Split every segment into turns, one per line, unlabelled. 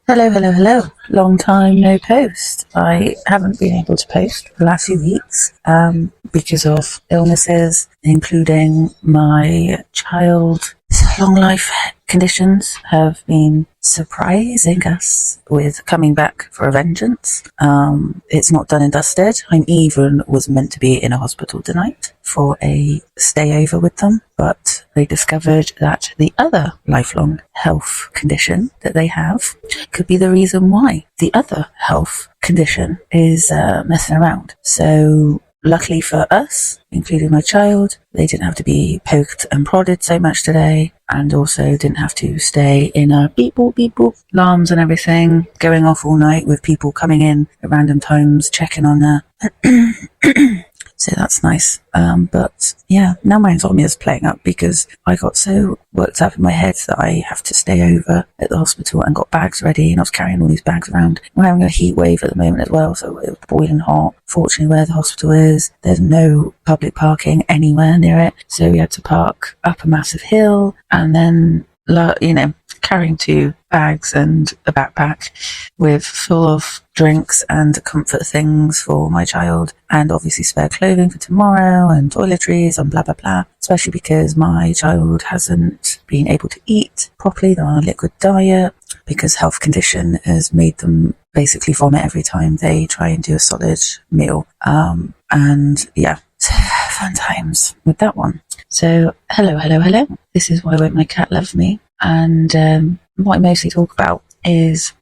Hello, hello, hello. Long time no post. I haven't been able to post for the last few weeks because of illnesses, including my child's long life conditions have been surprising us with coming back for a vengeance. It's not done and dusted. I even was meant to be in a hospital tonight for a stay over with them, but they discovered that the other lifelong health condition that they have could be the reason why the other health condition is messing around. So luckily for us, including my child, they didn't have to be poked and prodded so much today, and also didn't have to stay in a beep boop alarms and everything going off all night with people coming in at random times checking on her. So that's nice. But yeah, now my insomnia is playing up because I got so worked up in my head that I have to stay over at the hospital and got bags ready, and I was carrying all these bags around. We're having a heat wave at the moment as well, so it was boiling hot. Fortunately, where the hospital is, there's no public parking anywhere near it, so we had to park up a massive hill and then, carrying 2 bags and a backpack with full of drinks and comfort things for my child, and obviously spare clothing for tomorrow and toiletries and blah blah blah, especially because my child hasn't been able to eat properly. They're on a liquid diet because health condition has made them basically vomit every time they try and do a solid meal. And yeah, fun times with that one. So hello, this is Why Won't My Cat Love Me, and what I mostly talk about is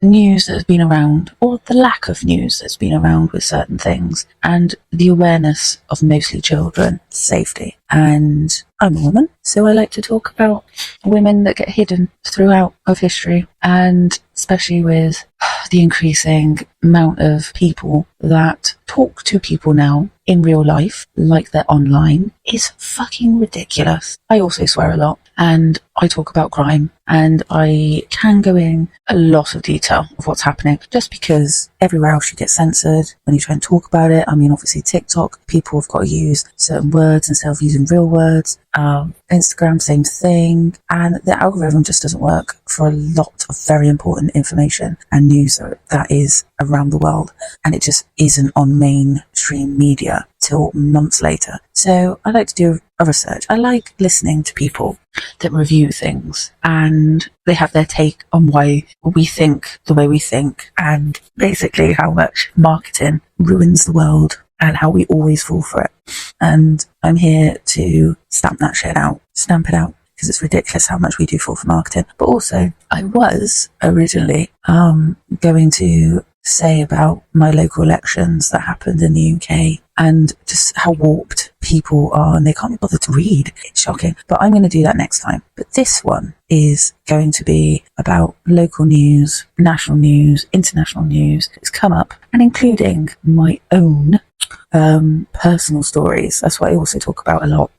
news that's been around, or the lack of news that's been around with certain things, and the awareness of mostly children safety. And I'm a woman, so I like to talk about women that get hidden throughout of history, and especially with the increasing amount of people that talk to people now in real life like they're online is fucking ridiculous. I also swear a lot, and I talk about crime, and I can go in a lot of detail of what's happening, just because everywhere else you get censored when you try and talk about it. I mean, obviously TikTok, people have got to use certain words instead of using real words. Instagram, same thing, and the algorithm just doesn't work for a lot of very important information and news that is around the world, and it just isn't on mainstream media till months later. So I like to do a research. I like listening to people that review things, and they have their take on why we think the way we think, and basically how much marketing ruins the world and how we always fall for it. And I'm here to stamp it out, because it's ridiculous how much we do fall for marketing. But also, I was originally going to say about my local elections that happened in the UK, and just how warped people are, and they can't be bothered to read. It's shocking, but I'm going to do that next time. But this one is going to be about local news, national news, international news that's come up, and including my own personal stories. That's what I also talk about a lot,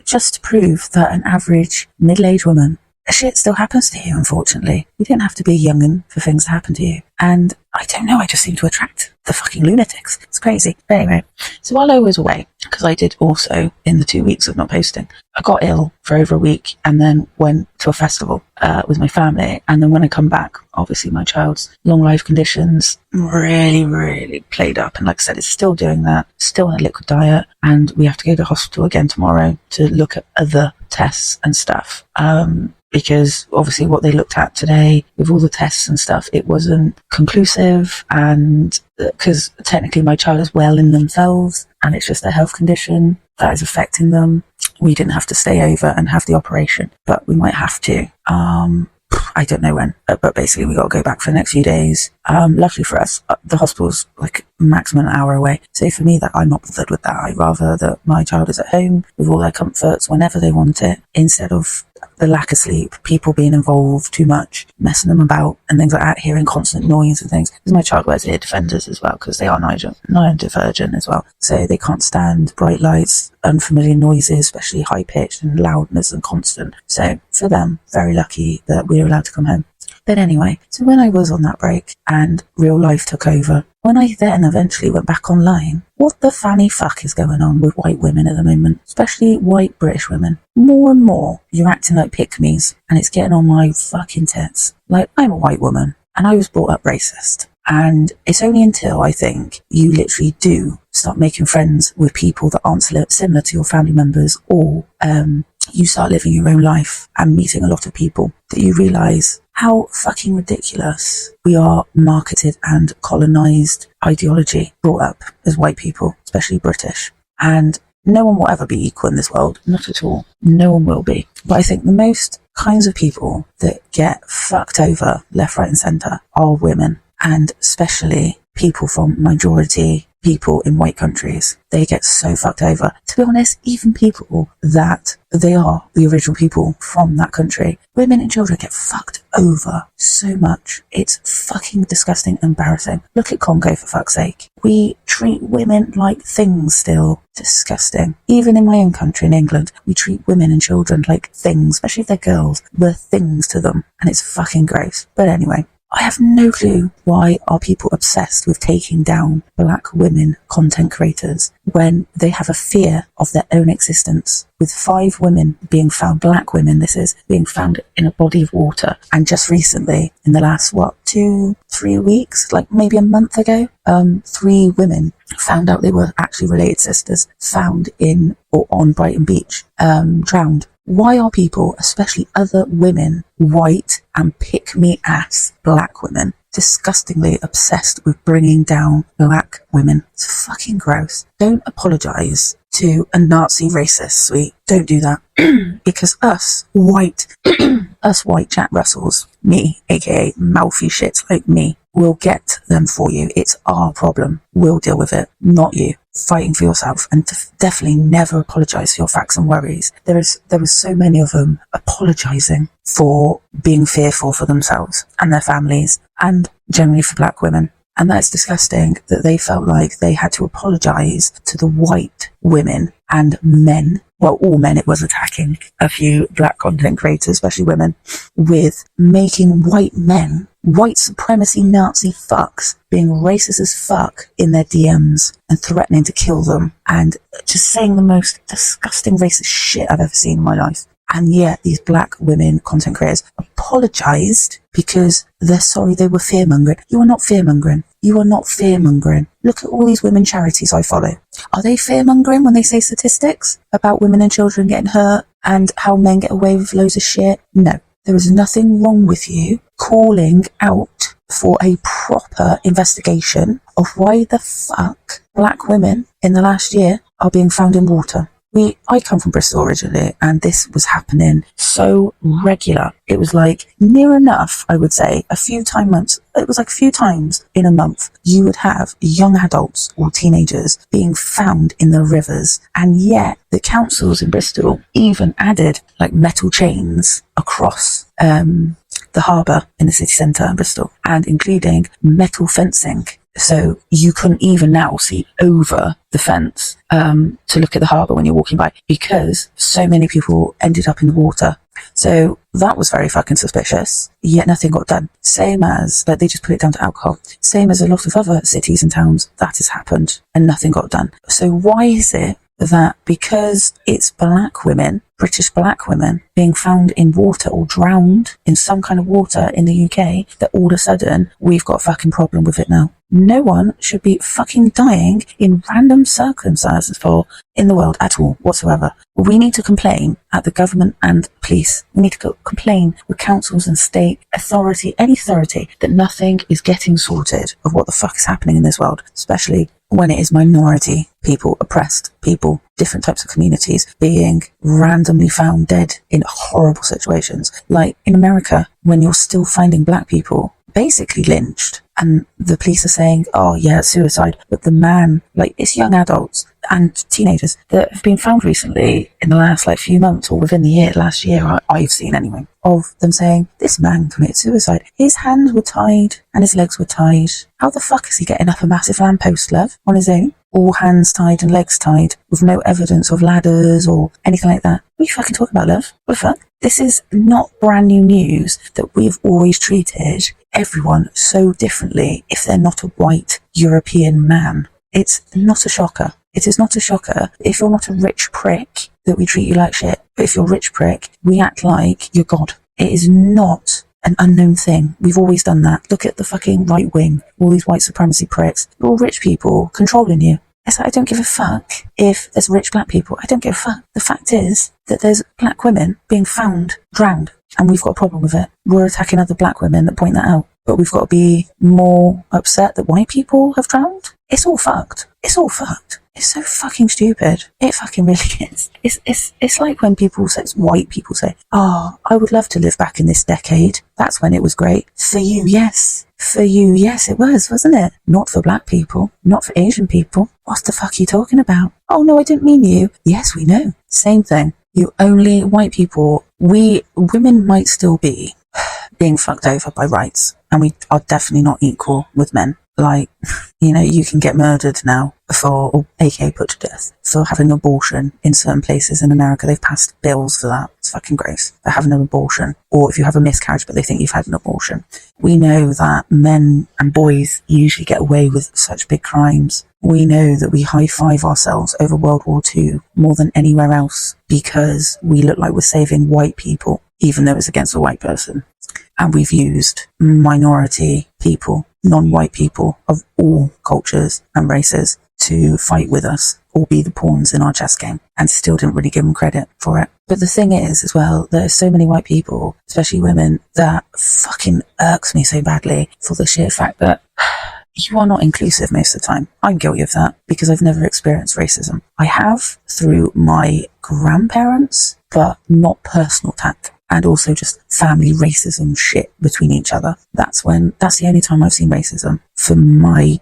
just to prove that an average middle-aged woman, shit still happens to you, unfortunately. You don't have to be a young'un for things to happen to you. And I don't know, I just seem to attract the fucking lunatics. It's crazy. But anyway, so while I was away, because I did also, in the 2 weeks of not posting, I got ill for over a week and then went to a festival with my family. And then when I come back, obviously my child's long life conditions really played up. And like I said, it's still doing that, still on a liquid diet. And we have to go to hospital again tomorrow to look at other tests and stuff. Because obviously what they looked at today with all the tests and stuff, it wasn't conclusive, and because technically my child is well in themselves and it's just a health condition that is affecting them. We didn't have to stay over and have the operation, but we might have to. I don't know when, but basically we got to go back for the next few days. Luckily for us, the hospital's like maximum an hour away. So for me, that I'm not bothered with that. I'd rather that my child is at home with all their comforts whenever they want it, instead of the lack of sleep, people being involved too much, messing them about and things like that, hearing constant noise and things. Because my child wears ear defenders as well, because they are neurodivergent as well. So they can't stand bright lights, unfamiliar noises, especially high pitched and loudness and constant. So for them, very lucky that we were allowed to come home. But anyway, so when I was on that break and real life took over, when I then eventually went back online, what the fanny fuck is going on with white women at the moment? Especially white British women. More and more, you're acting like pick-me's, and it's getting on my fucking tits. Like, I'm a white woman. And I was brought up racist. And it's only until, I think, you literally do start making friends with people that aren't similar to your family members, or you start living your own life and meeting a lot of people, that you realise how fucking ridiculous we are marketed and colonised ideology, brought up as white people, especially British. And no one will ever be equal in this world. Not at all. No one will be. But I think the most kinds of people that get fucked over left, right and centre are women. And especially people from majority people in white countries. They get so fucked over. To be honest, even people that they are the original people from that country, women and children get fucked over so much. It's fucking disgusting and embarrassing. Look at Congo, for fuck's sake. We treat women like things still. Disgusting. Even in my own country, in England, we treat women and children like things, especially if they're girls. We're things to them. And it's fucking gross. But anyway, I have no clue why are people obsessed with taking down black women content creators when they have a fear of their own existence. With 5 women being found, black women this is, being found in a body of water. And just recently, in the last, 2-3 weeks, like maybe a month ago, 3 women found out they were actually related sisters, found in or on Brighton Beach, drowned. Why are people, especially other women, white and pick-me-ass black women, disgustingly obsessed with bringing down black women? It's fucking gross. Don't apologise to a Nazi racist, sweet. Don't do that. Because us white Jack Russells, me, aka mouthy shits like me, will get them for you. It's our problem. We'll deal with it, not you. Fighting for yourself, and definitely never apologise for your facts and worries. There was so many of them apologising for being fearful for themselves and their families, and generally for black women. And that's disgusting that they felt like they had to apologise to the white women and men. Well, all men, it was attacking a few black content creators, especially women, with making white men, white supremacy Nazi fucks, being racist as fuck in their DMs and threatening to kill them and just saying the most disgusting racist shit I've ever seen in my life. And yet these black women content creators apologised because they're sorry they were fear-mongering. You are not fear-mongering. You are not fear-mongering. Look at all these women charities I follow. Are they fear-mongering when they say statistics about women and children getting hurt and how men get away with loads of shit? No. There is nothing wrong with you calling out for a proper investigation of why the fuck black women in the last year are being found in water. I come from Bristol originally, and this was happening so regular. It was like near enough, I would say, a few times in a month, you would have young adults or teenagers being found in the rivers. And yet the councils in Bristol even added like metal chains across the harbour in the city centre in Bristol, and including metal fencing. So you couldn't even now see over the fence to look at the harbour when you're walking by, because so many people ended up in the water. So that was very fucking suspicious, yet nothing got done. Same as, like, they just put it down to alcohol. Same as a lot of other cities and towns, that has happened and nothing got done. So why is it that because it's black women, British black women, being found in water or drowned in some kind of water in the UK, that all of a sudden we've got a fucking problem with it now? No one should be fucking dying in random circumstances in the world at all, whatsoever. We need to complain at the government and police. We need to complain with councils and state authority, any authority, that nothing is getting sorted of what the fuck is happening in this world, especially when it is minority people, oppressed people, different types of communities being randomly found dead in horrible situations. Like in America, when you're still finding black people basically lynched, and the police are saying, oh yeah, suicide, but the man, like, it's young adults and teenagers that have been found recently in the last few months, or within the last year I've seen anyway, of them saying this man committed suicide. His hands were tied and his legs were tied. How the fuck is he getting up a massive lamppost, love, on his own? All hands tied and legs tied with no evidence of ladders or anything like that. What are you fucking talking about, love? What the fuck? This is not brand new news that we've always treated everyone so differently if they're not a white European man. It's not a shocker. It is not a shocker if you're not a rich prick that we treat you like shit. But if you're a rich prick, we act like you're God. It is not an unknown thing. We've always done that. Look at the fucking right wing, all these white supremacy pricks. They're all rich people controlling you. It's like, I don't give a fuck if there's rich black people. I don't give a fuck. The fact is that there's black women being found drowned, and we've got a problem with it. We're attacking other black women that point that out, but we've got to be more upset that white people have drowned. It's all fucked. It's all fucked. It's so fucking stupid. It fucking really is. It's like when white people say, oh, I would love to live back in this decade. That's when it was great. For you, yes. For you, yes, it was, wasn't it? Not for black people. Not for Asian people. What the fuck are you talking about? Oh, no, I didn't mean you. Yes, we know. Same thing. You only white people. Women might still be being fucked over by rights. And we are definitely not equal with men. Like, you can get murdered now or AK put to death for having an abortion in certain places in America. They've passed bills for that. It's fucking gross. For having an abortion. Or if you have a miscarriage but they think you've had an abortion. We know that men and boys usually get away with such big crimes. We know that we high-five ourselves over World War II more than anywhere else because we look like we're saving white people, even though it's against a white person. And we've used minority people, non-white people of all cultures and races to fight with us or be the pawns in our chess game, and still didn't really give them credit for it. But the thing is, as well, there's so many white people, especially women, that fucking irks me so badly for the sheer fact that you are not inclusive most of the time. I'm guilty of that because I've never experienced racism. I have through my grandparents, but not personal attack. And also just family racism shit between each other. That's the only time I've seen racism through my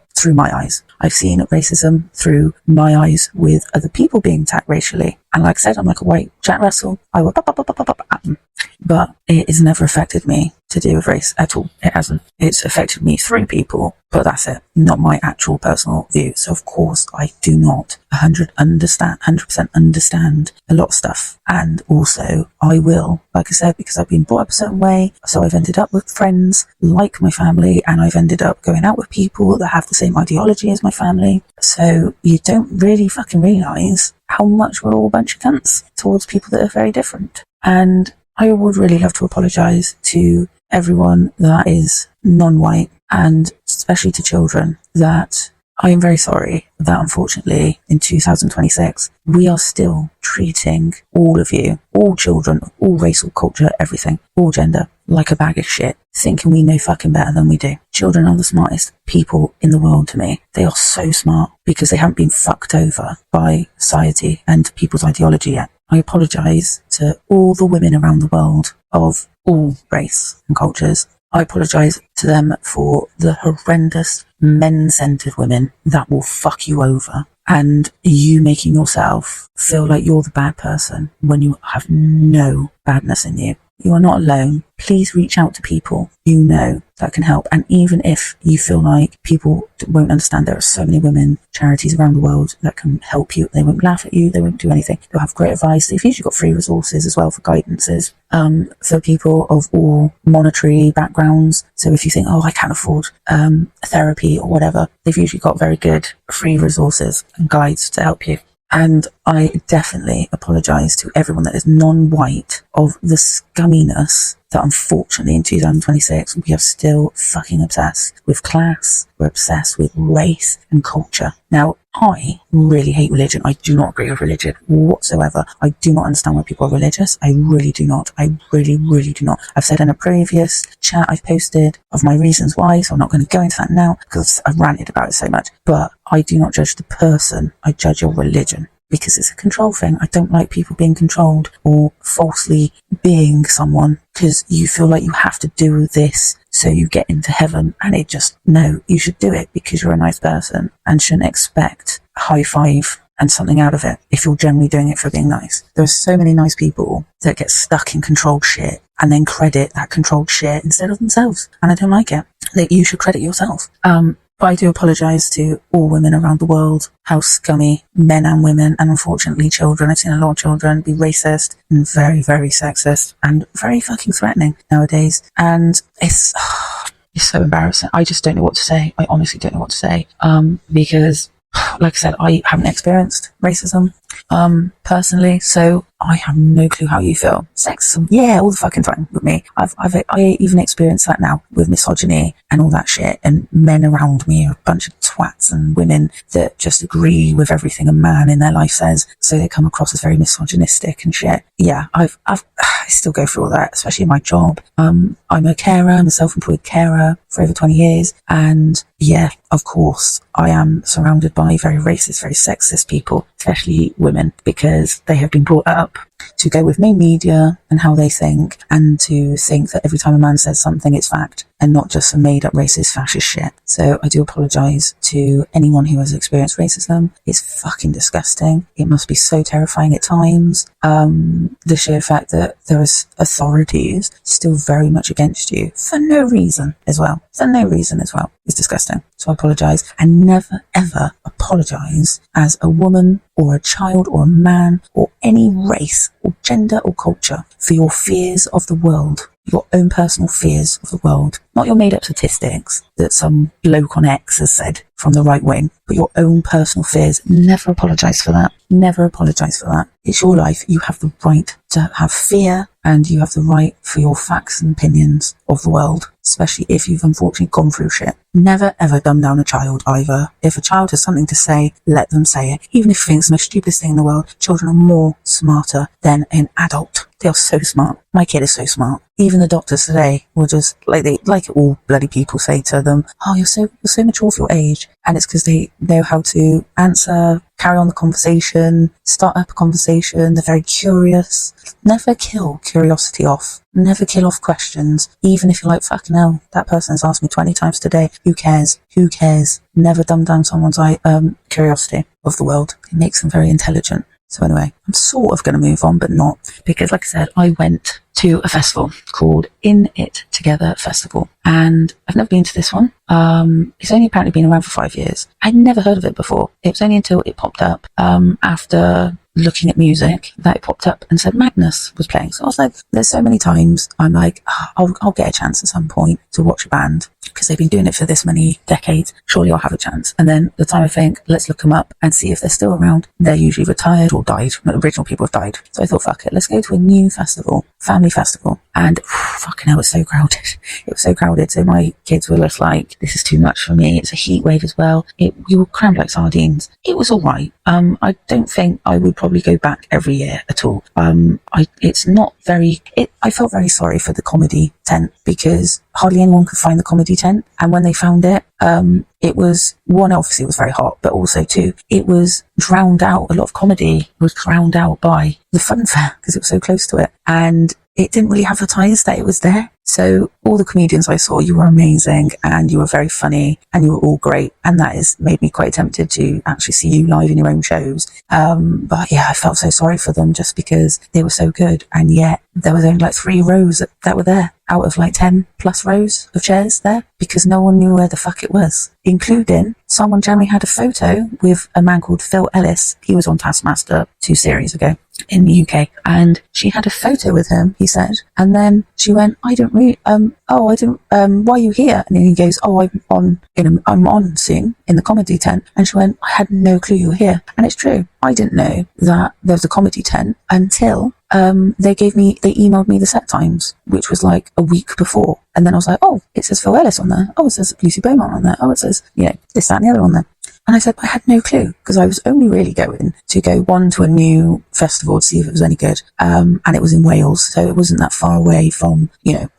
eyes. I've seen racism through my eyes with other people being attacked racially. And like I said, I'm like a white Jack Russell. I will at them. But it has never affected me to do with race at all. It hasn't. It's affected me through people, but that's it. Not my actual personal view. So of course I do not 100% understand a lot of stuff. And also I will, like I said, because I've been brought up a certain way. So I've ended up with friends like my family, and I've ended up going out with people that have the same ideology as my family. So you don't really fucking realise how much we're all a bunch of cunts towards people that are very different. And I would really love to apologise to everyone that is non-white, and especially to children, that I am very sorry that unfortunately in 2026 we are still treating all of you, all children, all race, all culture, everything, all gender, like a bag of shit, thinking we know fucking better than we do. Children are the smartest people in the world to me. They are so smart because they haven't been fucked over by society and people's ideology yet. I apologise to all the women around the world of all race and cultures. I apologise to them for the horrendous men-centred women that will fuck you over, and you making yourself feel like you're the bad person when you have no badness in you. You are not alone. Please reach out to people you know that can help. And even if you feel like people won't understand, there are so many women charities around the world that can help you. They won't laugh at you. They won't do anything. They'll have great advice. They've usually got free resources as well for guidances for people of all monetary backgrounds. So if you think, oh, I can't afford therapy or whatever, they've usually got very good free resources and guides to help you. And I definitely apologise to everyone that is non-white of the scumminess that unfortunately in 2026 we are still fucking obsessed with class, we're obsessed with race and culture. Now, I really hate religion. I do not agree with religion whatsoever. I do not understand why people are religious. I really do not. I really, really do not. I've said in a previous chat I've posted of my reasons why, so I'm not going to go into that now because I've ranted about it so much. But I do not judge the person. I judge your religion. Because it's a control thing. I don't like people being controlled or falsely being someone because you feel like you have to do this so you get into heaven. And it just, no, you should do it because you're a nice person and shouldn't expect a high five and something out of it if you're generally doing it for being nice. There are so many nice people that get stuck in controlled shit and then credit that controlled shit instead of themselves. And I don't like it. That you should credit yourself. But I do apologise to all women around the world, how scummy men and women, and unfortunately children, I've seen a lot of children be racist and very, very sexist and very fucking threatening nowadays. And it's so embarrassing. I just don't know what to say. I honestly don't know what to say. Because like I said, I haven't experienced racism personally, so I have no clue how you feel. Sexism, yeah, all the fucking time with me. I even experienced that now with misogyny and all that shit, and men around me are a bunch of twats and women that just agree with everything a man in their life says, so they come across as very misogynistic and shit. Yeah, I still go through all that, especially in my job. I'm a carer, I'm a self-employed carer for over 20 years, and yeah, of course, I am surrounded by very racist, very sexist people, especially women, because they have been brought up to go with main media and how they think, and to think that every time a man says something, it's fact, and not just some made up racist, fascist shit. So I do apologise to anyone who has experienced racism. It's fucking disgusting. It must be so terrifying at times. The sheer fact that there is authorities still very much against you for no reason as well. It's disgusting. So I apologise, and never ever apologise as a woman or a child or a man or any race or gender or culture for your fears of the world. Your own personal fears of the world, not your made up statistics that some bloke on X has said from the right wing, but your own personal fears. Never apologise for that. Never apologise for that. It's your life. You have the right to have fear, and you have the right for your facts and opinions of the world, especially if you've unfortunately gone through shit. Never ever dumb down a child either. If a child has something to say, let them say it. Even if you think it's the most stupidest thing in the world, children are more smarter than an adult. They are so smart. My kid is so smart. Even the doctors today will just, like all bloody people say to them, oh, you're so mature for your age. And it's because they know how to answer, carry on the conversation, start up a conversation. They're very curious. Never kill curiosity off. Never kill off questions. Even if you're like, fucking hell, that person has asked me 20 times today. Who cares? Who cares? Never dumb down someone's curiosity of the world. It makes them very intelligent. So anyway, I'm sort of going to move on, but not, because like I said, I went to a festival called In It Together Festival, and I've never been to this one. It's only apparently been around for 5 years. I'd never heard of it before. It was only until it popped up after looking at music that it popped up and said Magnus was playing. So I was like, there's so many times I'm like, I'll get a chance at some point to watch a band, because they've been doing it for this many decades. Surely I'll have a chance. And then the time I think, let's look them up and see if they're still around. They're usually retired or died. The original people have died. So I thought, fuck it, let's go to a new festival, family festival. And fucking hell, it was so crowded. It was so crowded. So my kids were just like, this is too much for me. It's a heat wave as well. We were crammed like sardines. It was all right. I don't think I would probably go back every year at all. I felt very sorry for the comedy tent, because hardly anyone could find the comedy tent. And when they found it, it was, one, obviously it was very hot, but also two, it was drowned out. A lot of comedy was drowned out by the fun fair, because it was so close to it. And it didn't really advertise that it was there. So all the comedians I saw, you were amazing, and you were very funny, and you were all great. And that has made me quite tempted to actually see you live in your own shows. But yeah, I felt so sorry for them, just because they were so good. And yet there was only like 3 rows that were there out of like 10 plus rows of chairs there, because no one knew where the fuck it was, including someone generally had a photo with a man called Phil Ellis. He was on Taskmaster 2 series ago in the UK, and she had a photo with him, he said, and then she went, why are you here? And then he goes, I'm on soon in the comedy tent. And she went, I had no clue you were here. And it's true, I didn't know that there was a comedy tent until they emailed me the set times, which was like a week before. And then I was like, oh, it says Phil Ellis on there. Oh, it says Lucy Beaumont on there. Oh, it says, this, that, and the other on there. And I said, I had no clue, because I was only really going to go, one, to a new festival to see if it was any good. And it was in Wales, so it wasn't that far away from,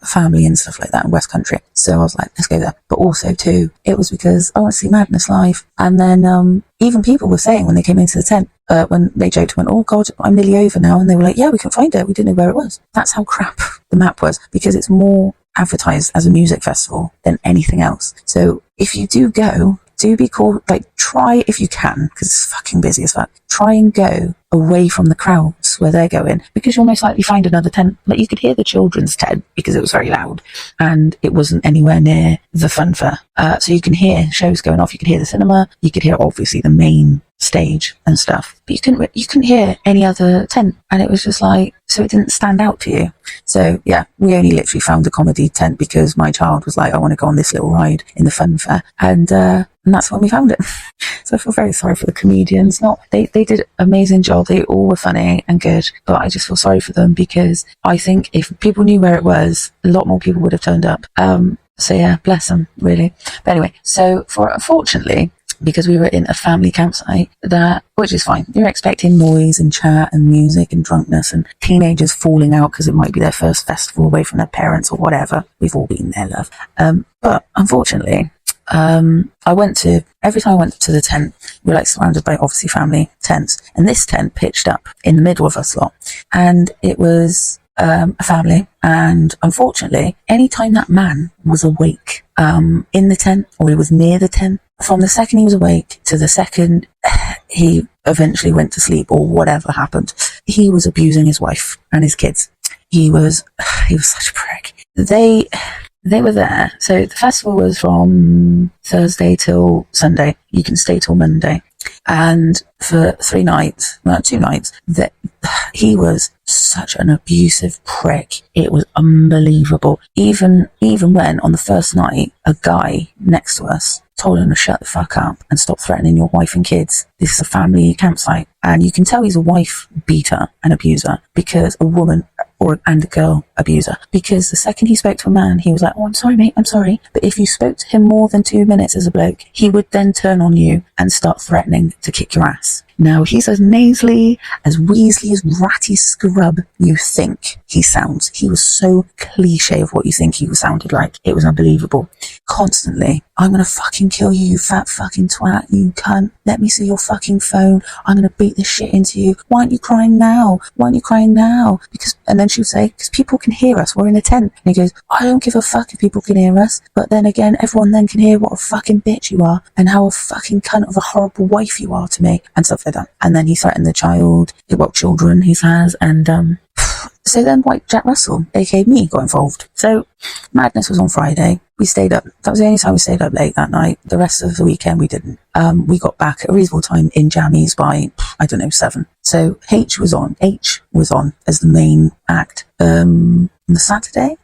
family and stuff like that in West Country. So I was like, let's go there. But also, too, it was because I want to see Madness live. And then even people were saying when they came into the tent, when they joked, went, oh God, I'm nearly over now. And they were like, yeah, we can find it. We didn't know where it was. That's how crap the map was, because it's more advertised as a music festival than anything else. So if you do go, do be cool, try if you can, because it's fucking busy as fuck. Try and go away from the crowds where they're going, because you'll most likely find another tent. Like, you could hear the children's tent because it was very loud, and it wasn't anywhere near the fun fair. So you can hear shows going off, you could hear the cinema, you could hear obviously the main stage and stuff, but you couldn't hear any other tent, and it was just like, so it didn't stand out to you. So yeah, we only literally found a comedy tent because my child was like, I want to go on this little ride in the fun fair, and that's when we found it. So I feel very sorry for the comedians. They did an amazing job. They all were funny and good, but I just feel sorry for them because I think if people knew where it was, a lot more people would have turned up. So yeah, bless them, really. But anyway, so unfortunately, because we were in a family campsite, which is fine. You're expecting noise and chat and music and drunkenness and teenagers falling out because it might be their first festival away from their parents or whatever. We've all been there, love. But unfortunately, every time I went to the tent, we were like surrounded by obviously family tents, and this tent pitched up in the middle of us lot, and it was a family. And unfortunately, anytime that man was awake in the tent, or he was near the tent, from the second he was awake to the second he eventually went to sleep or whatever happened, he was abusing his wife and his kids. He was such a prick. They were there. So the festival was from Thursday till Sunday. You can stay till Monday. And for 2 nights, that he was such an abusive prick. It was unbelievable. Even when on the first night, a guy next to us told him to shut the fuck up and stop threatening your wife and kids. This is a family campsite. And you can tell he's a wife beater and abuser, because a woman and a girl abuser, because the second he spoke to a man, he was like, oh, I'm sorry, mate, I'm sorry. But if you spoke to him more than 2 minutes as a bloke, he would then turn on you and start threatening to kick your ass. Now, he's as nasally, as weaselly, as ratty scrub you think he sounds. He was so cliche of what you think he sounded like. It was unbelievable. Constantly, I'm going to fucking kill you, you fat fucking twat, you cunt. Let me see your fucking phone. I'm going to beat this shit into you. Why aren't you crying now? Why aren't you crying now? And then she would say, because people can hear us. We're in a tent. And he goes, I don't give a fuck if people can hear us. But then again, everyone then can hear what a fucking bitch you are and how a fucking cunt of a horrible wife you are to me and stuff like that. And then he threatened the children he has. And so then White Jack Russell, aka me, got involved. So madness was on Friday. We stayed up. That was the only time we stayed up late that night. The rest of the weekend we didn't. We got back at a reasonable time in jammies by, 7. So H was on as the main act on the Saturday.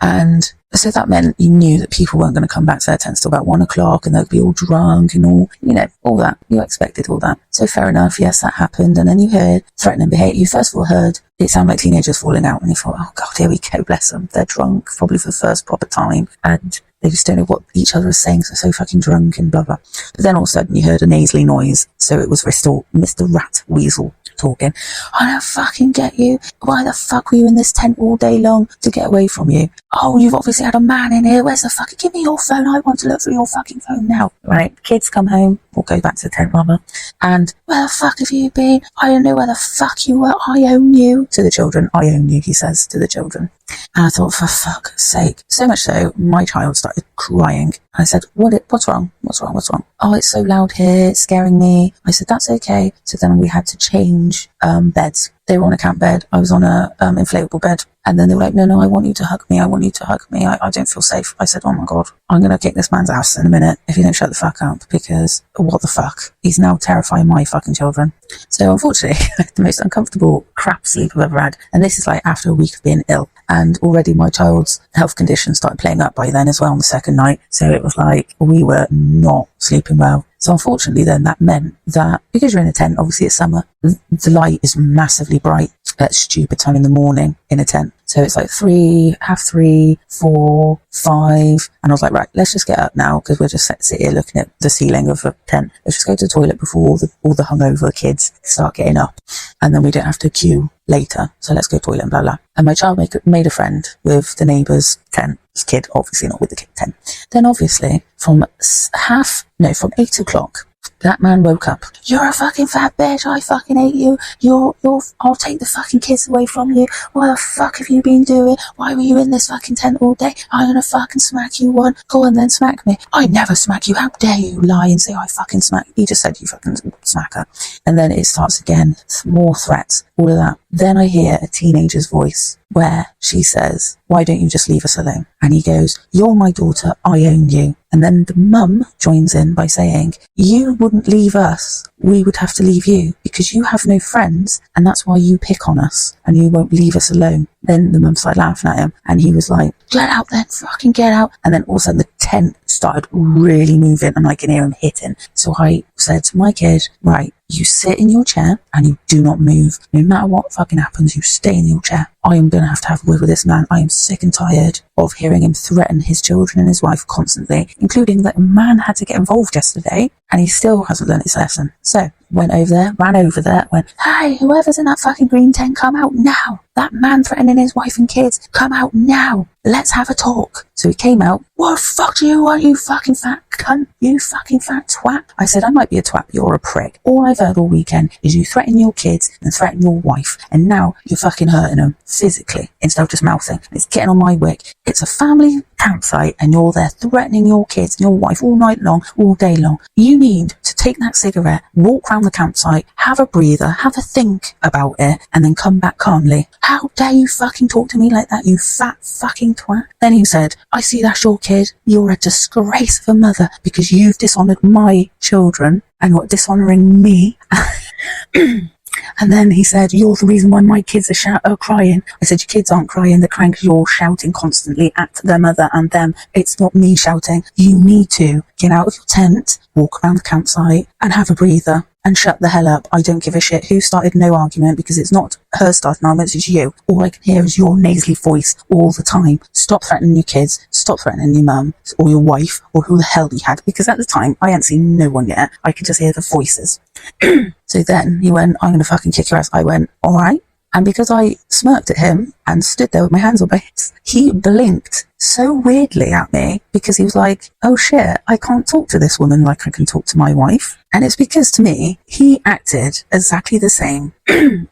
And so that meant you knew that people weren't going to come back to their tents till about 1 o'clock, and they'd be all drunk and all that. You expected all that. So fair enough, yes, that happened. And then you heard threatening behaviour. You first of all heard it sounded like teenagers falling out, and you thought, oh God, here we go, bless them. They're drunk, probably for the first proper time, and they just don't know what each other is saying, so they're so fucking drunk and blah, blah. But then all of a sudden you heard a nasally noise. So it was Mr. Rat Weasel talking. I don't fucking get you. Why the fuck were you in this tent all day long to get away from you? Oh, you've obviously had a man in here. Where's the fucking... Give me your phone. I want to look through your fucking phone now. Right. Kids come home, or go back to the tent rather. And where the fuck have you been? I don't know where the fuck you were. I own you. To the children. I own you, he says to the children. And I thought, for fuck's sake. So much so, my child started crying. I said, what's wrong? What's wrong? Oh, it's so loud here. It's scaring me. I said, that's okay. So then we had to change beds. They were on a camp bed. I was on a inflatable bed. And then they were like, no, I want you to hug me. I don't feel safe. I said, oh my God, I'm going to kick this man's ass in a minute if you don't shut the fuck up, because what the fuck? He's now terrifying my fucking children. So unfortunately, I had the most uncomfortable crap sleep I've ever had. And this is like after a week of being ill. And already my child's health condition started playing up by then as well on the second night. So it was like we were not sleeping well. So unfortunately then that meant that because you're in a tent, obviously it's summer, the light is massively bright at stupid time in the morning in a tent. So it's like 3, 3:30, 4, 5. And I was like, right, let's just get up now, because we'll just sit here looking at the ceiling of a tent. Let's just go to the toilet before all the hungover kids start getting up. And then we don't have to queue later. So let's go to the toilet and blah, blah. And my child made a friend with the neighbour's tent. His kid, obviously not with the tent. Then obviously from 8 o'clock, that man woke up. You're a fucking fat bitch. I fucking hate you. I'll take the fucking kids away from you. What the fuck have you been doing? Why were you in this fucking tent all day? I'm gonna fucking smack you one. Go on then, smack me. I never smack you. How dare you lie and say I fucking smack you? He just said you fucking smack her. And then it starts again. More threats. All of that. Then I hear a teenager's voice where she says, why don't you just leave us alone? And he goes, you're my daughter. I own you. And then the mum joins in by saying, you wouldn't leave us, we would have to leave you because you have no friends and that's why you pick on us and you won't leave us alone. Then the mum started laughing at him and he was like, get out then, fucking get out. And then all of a sudden the tent started really moving and I can hear him hitting. So I said to my kid, right, you sit in your chair and you do not move. No matter what fucking happens, you stay in your chair. I am going to have a word with this man. I am sick and tired of hearing him threaten his children and his wife constantly, including that a man had to get involved yesterday and he still hasn't learned his lesson. So went over there, ran over there, went, hey, whoever's in that fucking green tent, come out now. That man threatening his wife and kids, come out now. Let's have a talk. So he came out. What the fuck do you want, you fucking fat cunt? You fucking fat twat. I said, I might be a twat, but you're a prick. All I've heard all weekend is you threaten your kids and threaten your wife. And now you're fucking hurting them physically instead of just mouthing. It's getting on my wick. It's a family campsite and you're there threatening your kids and your wife all night long, all day long. You need to take that cigarette, walk around the campsite, have a breather, have a think about it, and then come back calmly. How dare you fucking talk to me like that, you fat fucking twat? Then he said, I see that's your kid. You're a disgrace of a mother because you've dishonoured my children and you're dishonouring me. And then he said, you're the reason why my kids are crying. I said, your kids aren't crying, they're crying because you're shouting constantly at their mother and them. It's not me shouting. You need to get out of your tent, walk around the campsite and have a breather and shut the hell up. I don't give a shit who started no argument because it's not her starting arguments, it's you. All I can hear is your nasally voice all the time. Stop threatening your kids, stop threatening your mum or your wife or who the hell you had, because at the time I hadn't seen no one yet. I could just hear the voices. So then he went, I'm going to fucking kick your ass. I went, all right. And because I smirked at him and stood there with my hands on my hips, he blinked so weirdly at me because he was like, oh shit, I can't talk to this woman like I can talk to my wife. And it's because to me, he acted exactly the same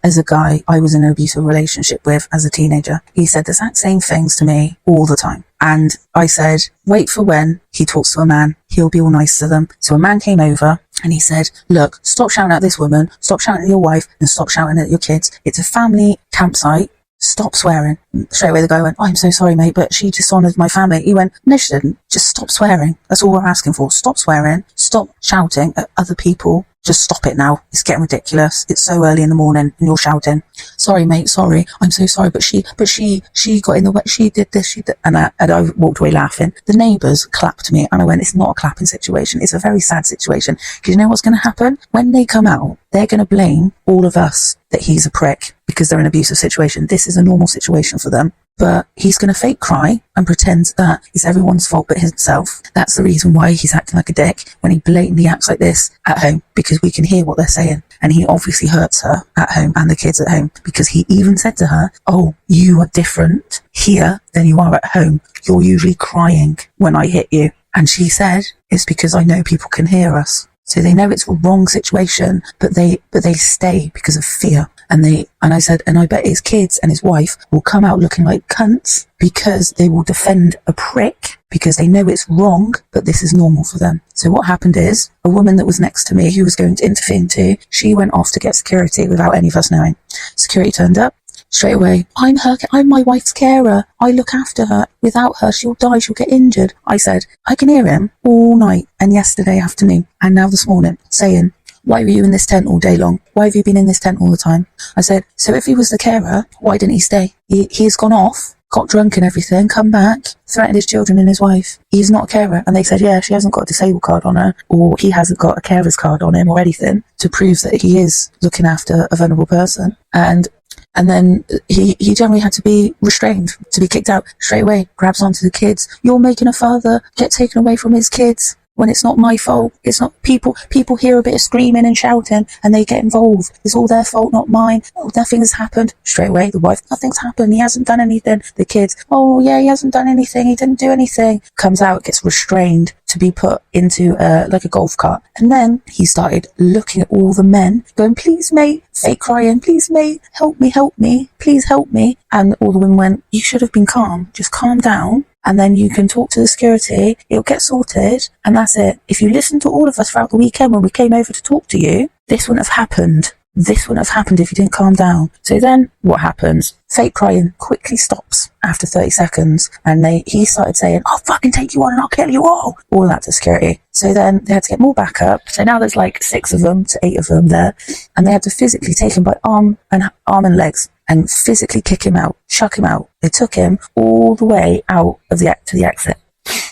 as a guy I was in an abusive relationship with as a teenager. He said the exact same things to me all the time. And I said, wait for when he talks to a man, he'll be all nice to them. So a man came over and he said, look, stop shouting at this woman, stop shouting at your wife and stop shouting at your kids. It's a family campsite. Stop swearing. Straight away the guy went, oh, I'm so sorry, mate, but she dishonoured my family. He went, no, she didn't. Just stop swearing. That's all we're asking for. Stop swearing. Stop shouting at other people. Just stop it now. It's getting ridiculous. It's so early in the morning and you're shouting. Sorry, mate, sorry. I'm so sorry, but she got in the way. She did this, she did. And I walked away laughing. The neighbours clapped me and I went, it's not a clapping situation. It's a very sad situation. Because you know what's going to happen? When they come out, they're going to blame all of us that he's a prick because they're in an abusive situation. This is a normal situation for them. But he's going to fake cry and pretend that it's everyone's fault but himself. That's the reason why he's acting like a dick when he blatantly acts like this at home, because we can hear what they're saying. And he obviously hurts her at home and the kids at home, because he even said to her, oh, you are different here than you are at home. You're usually crying when I hit you. And she said, it's because I know people can hear us. So they know it's a wrong situation, but they stay because of fear. And I said, and I bet his kids and his wife will come out looking like cunts because they will defend a prick because they know it's wrong, but this is normal for them. So what happened is a woman that was next to me who was going to intervene too, she went off to get security without any of us knowing. Security turned up. Straight away, I'm my wife's carer. I look after her. Without her, she'll die. She'll get injured. I said, I can hear him all night and yesterday afternoon and now this morning saying, why were you in this tent all day long? Why have you been in this tent all the time? I said, so if he was the carer, why didn't he stay? He's gone off, got drunk and everything, come back, threatened his children and his wife. He's not a carer. And they said, yeah, she hasn't got a disabled card on her, or he hasn't got a carer's card on him or anything to prove that he is looking after a vulnerable person. And then he generally had to be restrained, to be kicked out straight away, grabs onto the kids. You're making a father get taken away from his kids when it's not my fault. It's not people hear a bit of screaming and shouting and they get involved. It's all their fault, not mine. Oh, nothing has happened. Straight away, the wife, nothing's happened. He hasn't done anything. The kids, oh yeah, he hasn't done anything. He didn't do anything. Comes out, gets restrained to be put into like a golf cart. And then he started looking at all the men going, please mate, fake crying, please mate, help me, please help me. And all the women went, you should have been calm. Just calm down. And then you can talk to the security, it'll get sorted, and that's it. If you listened to all of us throughout the weekend when we came over to talk to you, this wouldn't have happened. this wouldn't have happened if you didn't calm down. So then what happens? Fake crying quickly stops after 30 seconds. And he started saying, I'll fucking take you on and I'll kill you all that to security. So then they had to get more backup. So now there's like 6 of them to 8 of them there. And they had to physically take him by arm and legs and physically kick him out, chuck him out. They took him all the way out of to the exit.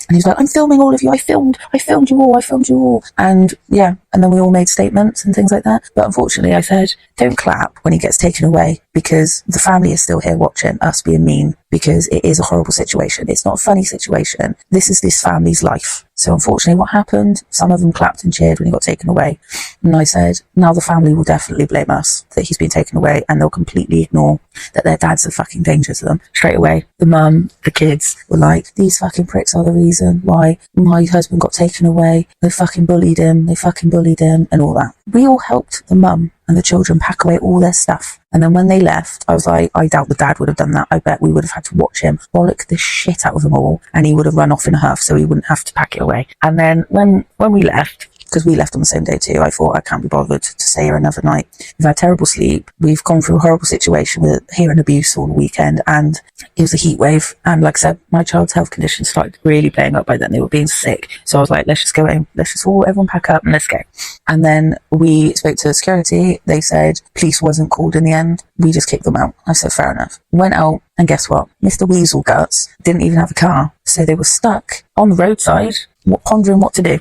And he was like, I'm filming all of you. I filmed you all. And yeah, and then we all made statements and things like that. But unfortunately, I said, don't clap when he gets taken away, because the family is still here watching us being mean, because it is a horrible situation. It's not a funny situation. This is this family's life. So unfortunately, what happened? Some of them clapped and cheered when he got taken away. And I said, now the family will definitely blame us that he's been taken away, and they'll completely ignore that their dad's a fucking danger to them. Straight away, the mum, the kids were like, these fucking pricks are the reason why my husband got taken away. They fucking bullied him, and all that. We all helped the mum and the children pack away all their stuff. And then when they left, I was like, I doubt the dad would have done that. I bet we would have had to watch him bollock the shit out of them all, and he would have run off in a huff, so he wouldn't have to pack it away. And then when we left, because we left on the same day too, I thought, I can't be bothered to stay here another night. We've had terrible sleep. We've gone through a horrible situation with hearing abuse all the weekend, and it was a heat wave. And like I said, my child's health conditions started really playing up by then. They were being sick. So I was like, let's just go home. Let's just all everyone pack up and let's go. And then we spoke to security. They said police wasn't called in the end. We just kicked them out. I said, fair enough. Went out, and guess what? Mr. Weasel Guts didn't even have a car. So they were stuck on the roadside, pondering what to do.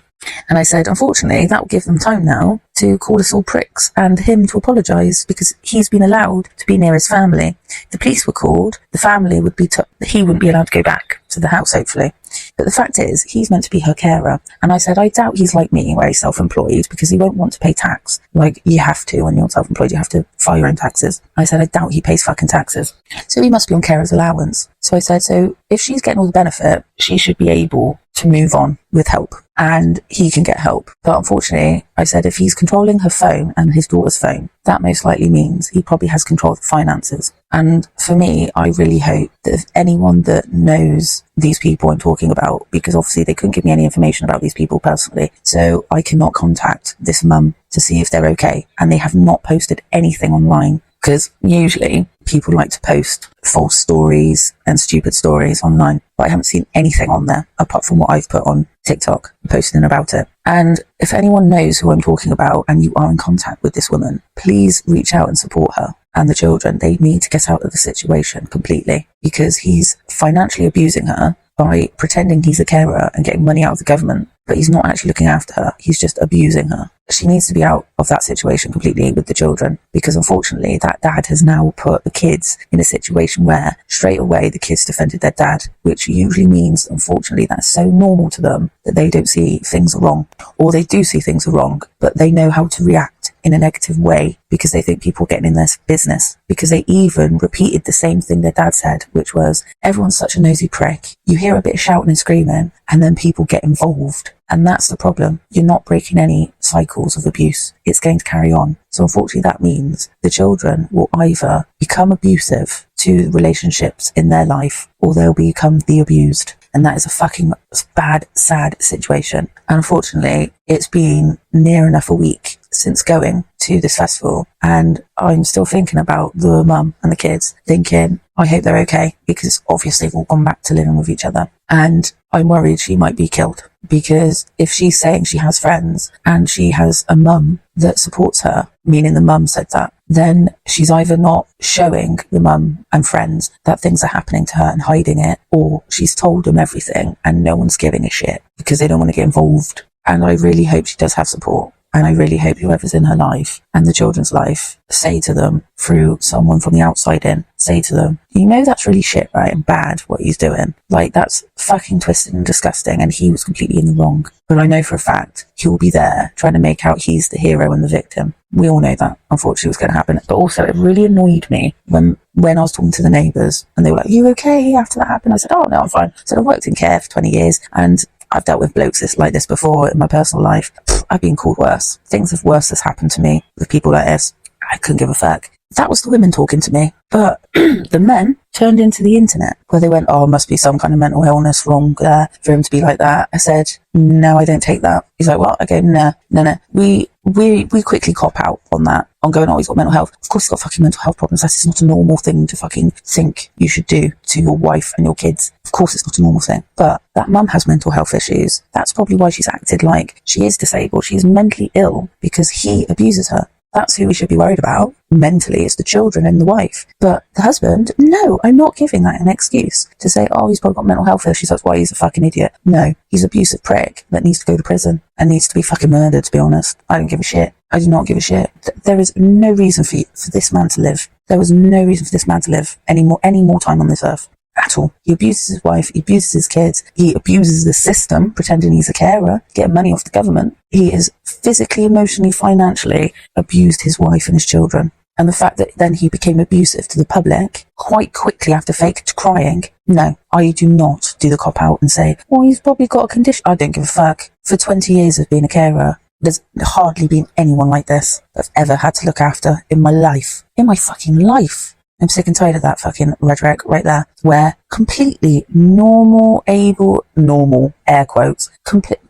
And I said, unfortunately, that will give them time now to call us all pricks and him to apologise, because he's been allowed to be near his family. If the police were called, the family would be he wouldn't be allowed to go back to the house, hopefully. But the fact is, he's meant to be her carer. And I said, I doubt he's like me, where he's self-employed, because he won't want to pay tax. Like, you have to, when you're self-employed, you have to file your own taxes. I said, I doubt he pays fucking taxes. So he must be on carer's allowance. So I said, so if she's getting all the benefit, she should be able to move on with help, and he can get help. But unfortunately, I said, if he's controlling her phone and his daughter's phone, that most likely means he probably has control of the finances. And for me, I really hope that if anyone that knows these people I'm talking about, because obviously they couldn't give me any information about these people personally, so I cannot contact this mum to see if they're okay. And they have not posted anything online, because usually people like to post false stories and stupid stories online, but I haven't seen anything on there apart from what I've put on TikTok posting about it. And if anyone knows who I'm talking about and you are in contact with this woman, please reach out and support her and the children. They need to get out of the situation completely, because he's financially abusing her by pretending he's a carer and getting money out of the government, but he's not actually looking after her. He's just abusing her. She needs to be out of that situation completely with the children, because unfortunately that dad has now put the kids in a situation where straight away the kids defended their dad, which usually means, unfortunately, that's so normal to them that they don't see things are wrong, or they do see things are wrong, but they know how to react in a negative way because they think people are getting in their business, because they even repeated the same thing their dad said, which was, everyone's such a nosy prick. You hear a bit of shouting and screaming and then people get involved. And that's the problem. You're not breaking any cycles of abuse. It's going to carry on. So unfortunately, that means the children will either become abusive to relationships in their life, or they'll become the abused. And that is a fucking bad, sad situation. And unfortunately, it's been near enough a week since going to this festival, and I'm still thinking about the mum and the kids, thinking, I hope they're okay, because obviously they've all gone back to living with each other. And I'm worried she might be killed, because if she's saying she has friends and she has a mum that supports her, meaning the mum said that, then she's either not showing the mum and friends that things are happening to her and hiding it, or she's told them everything and no one's giving a shit because they don't want to get involved. And I really hope she does have support. And I really hope whoever's in her life and the children's life say to them, through someone from the outside in, say to them, you know that's really shit, right, and bad what he's doing. Like, that's fucking twisted and disgusting, and he was completely in the wrong. But I know for a fact he'll be there trying to make out he's the hero and the victim. We all know that, unfortunately, was going to happen. But also, it really annoyed me when I was talking to the neighbours and they were like, you okay after that happened? I said, oh, no, I'm fine. I said, I've worked in care for 20 years and I've dealt with blokes like this before in my personal life. I've been called worse. Things of worse has happened to me with people like this. I couldn't give a fuck. That was the women talking to me. But the men turned into the internet, where they went, oh, must be some kind of mental illness wrong there for him to be like that. I said, no, I don't take that. He's like, what? I go, no. We quickly cop out on that, on going, oh, he's got mental health. Of course he's got fucking mental health problems. That's not a normal thing to fucking think you should do to your wife and your kids. Of course it's not a normal thing. But that mum has mental health issues. That's probably why she's acted like she is disabled. She's mentally ill because he abuses her. That's who we should be worried about. Mentally, it's the children and the wife. But the husband, no, I'm not giving that an excuse to say, oh, he's probably got mental health issues, that's why he's a fucking idiot. No, he's an abusive prick that needs to go to prison and needs to be fucking murdered, to be honest. I don't give a shit. I do not give a shit. There is no reason for this man to live. There was no reason for this man to live any more time on this earth. At all. He abuses his wife, he abuses his kids, he abuses the system, pretending he's a carer, getting money off the government. He is physically, emotionally, financially abused his wife and his children. And the fact that then he became abusive to the public quite quickly after faked crying. No, I do not do the cop out and say, well, he's probably got a condition. I don't give a fuck. For 20 years of being a carer, there's hardly been anyone like this that I've ever had to look after in my life. In my fucking life. I'm sick and tired of that fucking rhetoric right there, where completely normal, air quotes,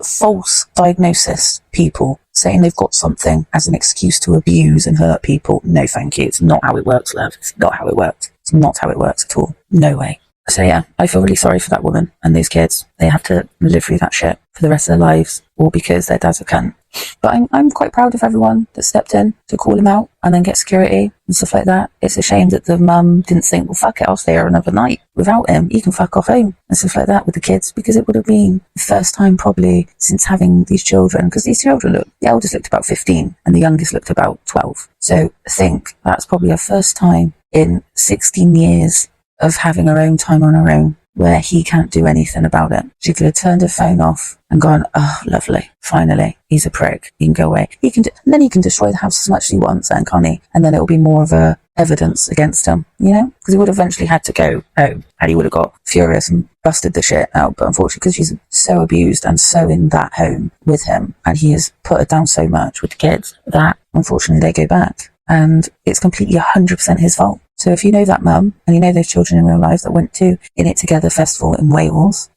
false diagnosis people saying they've got something as an excuse to abuse and hurt people. No, thank you. It's not how it works, love. It's not how it works. It's not how it works at all. No way. So yeah, I feel really sorry for that woman and those kids. They have to live through that shit for the rest of their lives, all because their dad's a cunt. But I'm quite proud of everyone that stepped in to call him out and then get security and stuff like that. It's a shame that the mum didn't think, well, fuck it, I'll stay here another night without him. He can fuck off home and stuff like that with the kids, because it would have been the first time probably since having these children, because these children the eldest looked about 15 and the youngest looked about 12. So I think that's probably her first time in 16 years of having her own time on her own, where he can't do anything about it. She could have turned her phone off and gone, oh, lovely, finally, he's a prick, he can go away. And then he can destroy the house as much as he wants, then, can't he? And then it'll be more of a evidence against him, you know? Because he would have eventually had to go home, and he would have got furious and busted the shit out. But unfortunately, because she's so abused and so in that home with him, and he has put her down so much with the kids, that unfortunately they go back. And it's completely 100% his fault. So if you know that mum, and you know those children in real life that went to In It Together festival in Wales,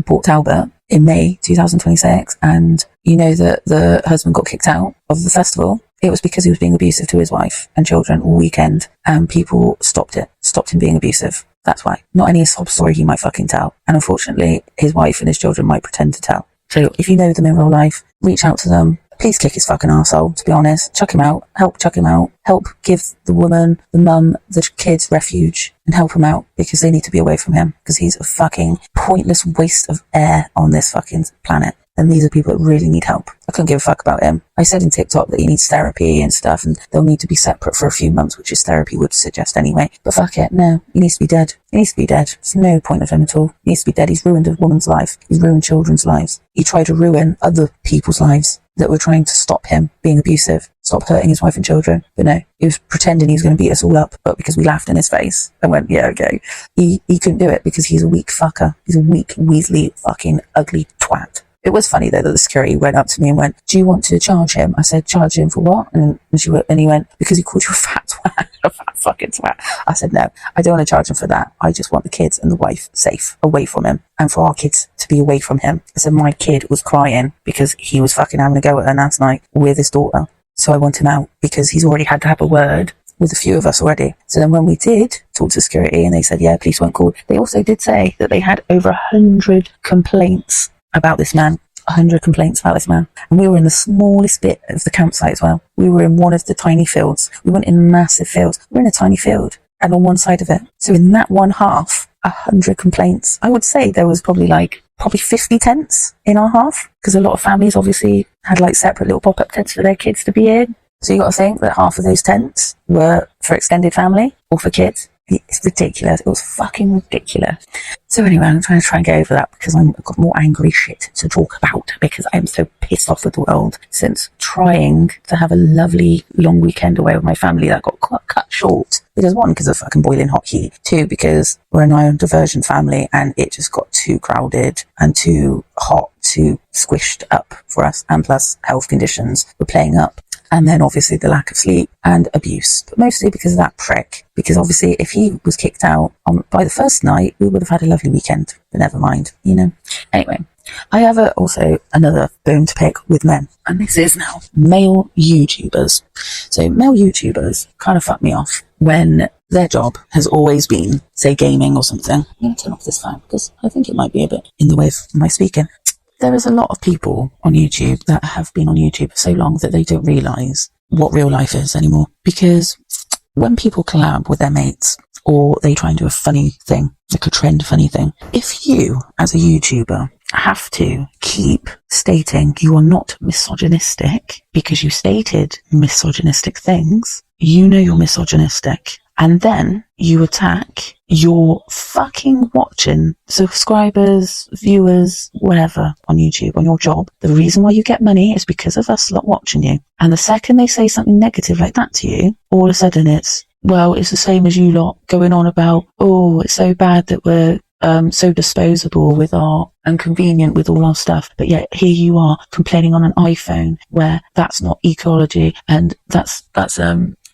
Port Talbot, in May 2026, and you know that the husband got kicked out of the festival, it was because he was being abusive to his wife and children all weekend, and people stopped him being abusive. That's why. Not any sob story he might fucking tell. And unfortunately, his wife and his children might pretend to tell. So if you know them in real life, reach out to them. Please kick his fucking arsehole, to be honest. Chuck him out. Help chuck him out. Help give the woman, the mum, the kids refuge, and help him out, because they need to be away from him, because he's a fucking pointless waste of air on this fucking planet. And these are people that really need help. I couldn't give a fuck about him. I said in TikTok that he needs therapy and stuff, and they'll need to be separate for a few months, which his therapy would suggest anyway. But fuck it, no. He needs to be dead. He needs to be dead. There's no point of him at all. He needs to be dead. He's ruined a woman's life. He's ruined children's lives. He tried to ruin other people's lives that were trying to stop him being abusive, stop hurting his wife and children. But no, he was pretending he was going to beat us all up, but because we laughed in his face and went, yeah, okay. He couldn't do it because he's a weak fucker. He's a weak, weaselly, fucking ugly twat. It was funny though that the security went up to me and went, do you want to charge him? I said, charge him for what? And he went, because he called you a fat twat, a fat fucking twat. I said, no, I don't want to charge him for that. I just want the kids and the wife safe away from him, and for our kids to be away from him. I said, my kid was crying because he was fucking having a go at her last night with his daughter. So I want him out because he's already had to have a word with a few of us already. So then when we did talk to security and they said, yeah, police weren't called, they also did say that they had over 100 complaints about this man. 100 complaints about this man. And we were in the smallest bit of the campsite as well. We were in one of the tiny fields. We weren't in massive fields. We were in a tiny field and on one side of it. So in that one half, 100 complaints. I would say there was probably 50 tents in our half, because a lot of families obviously had like separate little pop-up tents for their kids to be in. So you got to think that half of those tents were for extended family or for kids. It's ridiculous. It was fucking ridiculous. So anyway, I'm trying to get over that because I've got more angry shit to talk about, because I'm so pissed off with the world since trying to have a lovely long weekend away with my family that got cut short. Because one, because of fucking boiling hot heat. Two, because we're an iron diversion family and it just got too crowded and too hot, too squished up for us. And plus health conditions were playing up. And then obviously the lack of sleep and abuse, but mostly because of that prick. Because obviously if he was kicked out by the first night, we would have had a lovely weekend, but never mind, you know. Anyway, I have also another bone to pick with men, and this is now male YouTubers. So male YouTubers kind of fuck me off when their job has always been, say, gaming or something. I'm going to turn off this fan because I think it might be a bit in the way of my speaking. There is a lot of people on YouTube that have been on YouTube for so long that they don't realise what real life is anymore. Because when people collab with their mates, or they try and do a funny thing, like a trend funny thing, if you, as a YouTuber, have to keep stating you are not misogynistic because you stated misogynistic things, you know you're misogynistic, and then you attack your fucking watching subscribers, viewers, whatever on YouTube, on your job. The reason why you get money is because of us lot watching you. And the second they say something negative like that to you, all of a sudden it's, well, it's the same as you lot going on about, oh, it's so bad that we're so disposable with our and convenient with all our stuff, but yet here you are complaining on an iPhone where that's not ecology, and that's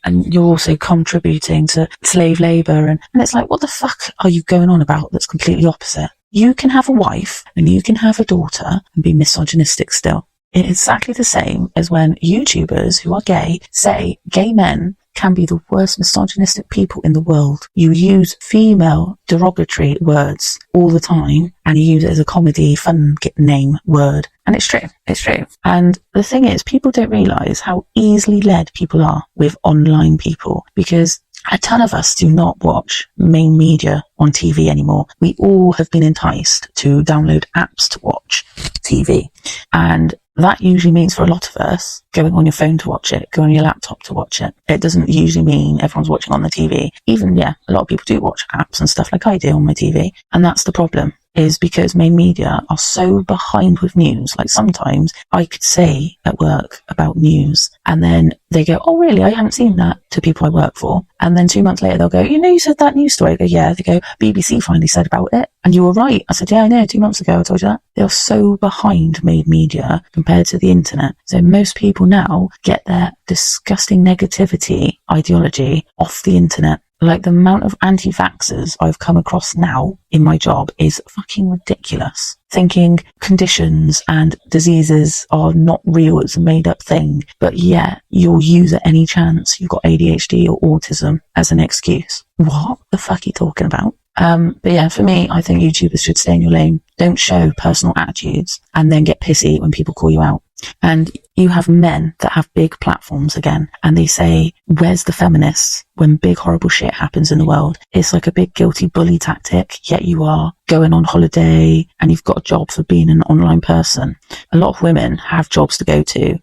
and you're also contributing to slave labour, and it's like, what the fuck are you going on about that's completely opposite? You can have a wife and you can have a daughter and be misogynistic still. It's exactly the same as when YouTubers who are gay say gay men can be the worst misogynistic people in the world. You use female derogatory words all the time, and you use it as a comedy fun name word. And it's true. It's true. And the thing is, people don't realise how easily led people are with online people, because a ton of us do not watch main media on TV anymore. We all have been enticed to download apps to watch TV. And that usually means for a lot of us going on your phone to watch it, going on your laptop to watch it. It doesn't usually mean everyone's watching on the TV. Even, a lot of people do watch apps and stuff like I do on my TV. And that's the problem, is because main media are so behind with news. Like sometimes I could say at work about news and then they go, oh really, I haven't seen that, to people I work for. And then 2 months later they'll go, you said that news story. I go, yeah. They go, BBC finally said about it. And you were right. I said, yeah, I know, 2 months ago I told you that. They're so behind main media compared to the internet. So most people now get their disgusting negativity ideology off the internet. Like the amount of anti-vaxxers I've come across now in my job is fucking ridiculous. Thinking conditions and diseases are not real, it's a made up thing. But yeah, you'll use at any chance you've got ADHD or autism as an excuse. What the fuck are you talking about? But yeah, for me, I think YouTubers should stay in your lane. Don't show personal attitudes and then get pissy when people call you out. And you have men that have big platforms again, and they say, where's the feminists when big horrible shit happens in the world? It's like a big guilty bully tactic, yet you are going on holiday and you've got a job for being an online person. A lot of women have jobs to go to,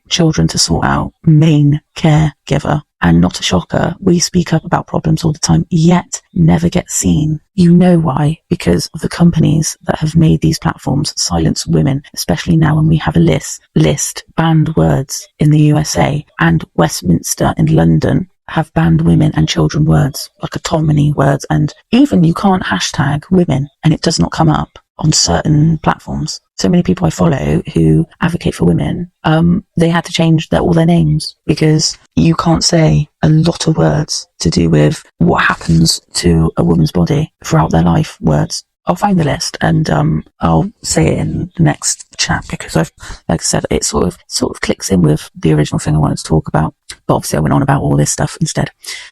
children to sort out, main caregiver. And not a shocker, we speak up about problems all the time, yet never get seen. You know why? Because of the companies that have made these platforms silence women, especially now when we have a list banned words in the USA, and Westminster in London have banned women and children words, like autonomy words, and even you can't hashtag women and it does not come up on certain platforms. So many people I follow who advocate for women, they had to change all their names because you can't say a lot of words to do with what happens to a woman's body throughout their life words. I'll find the list and I'll say it in the next chat, because like I said, it sort of clicks in with the original thing I wanted to talk about. But obviously I went on about all this stuff instead.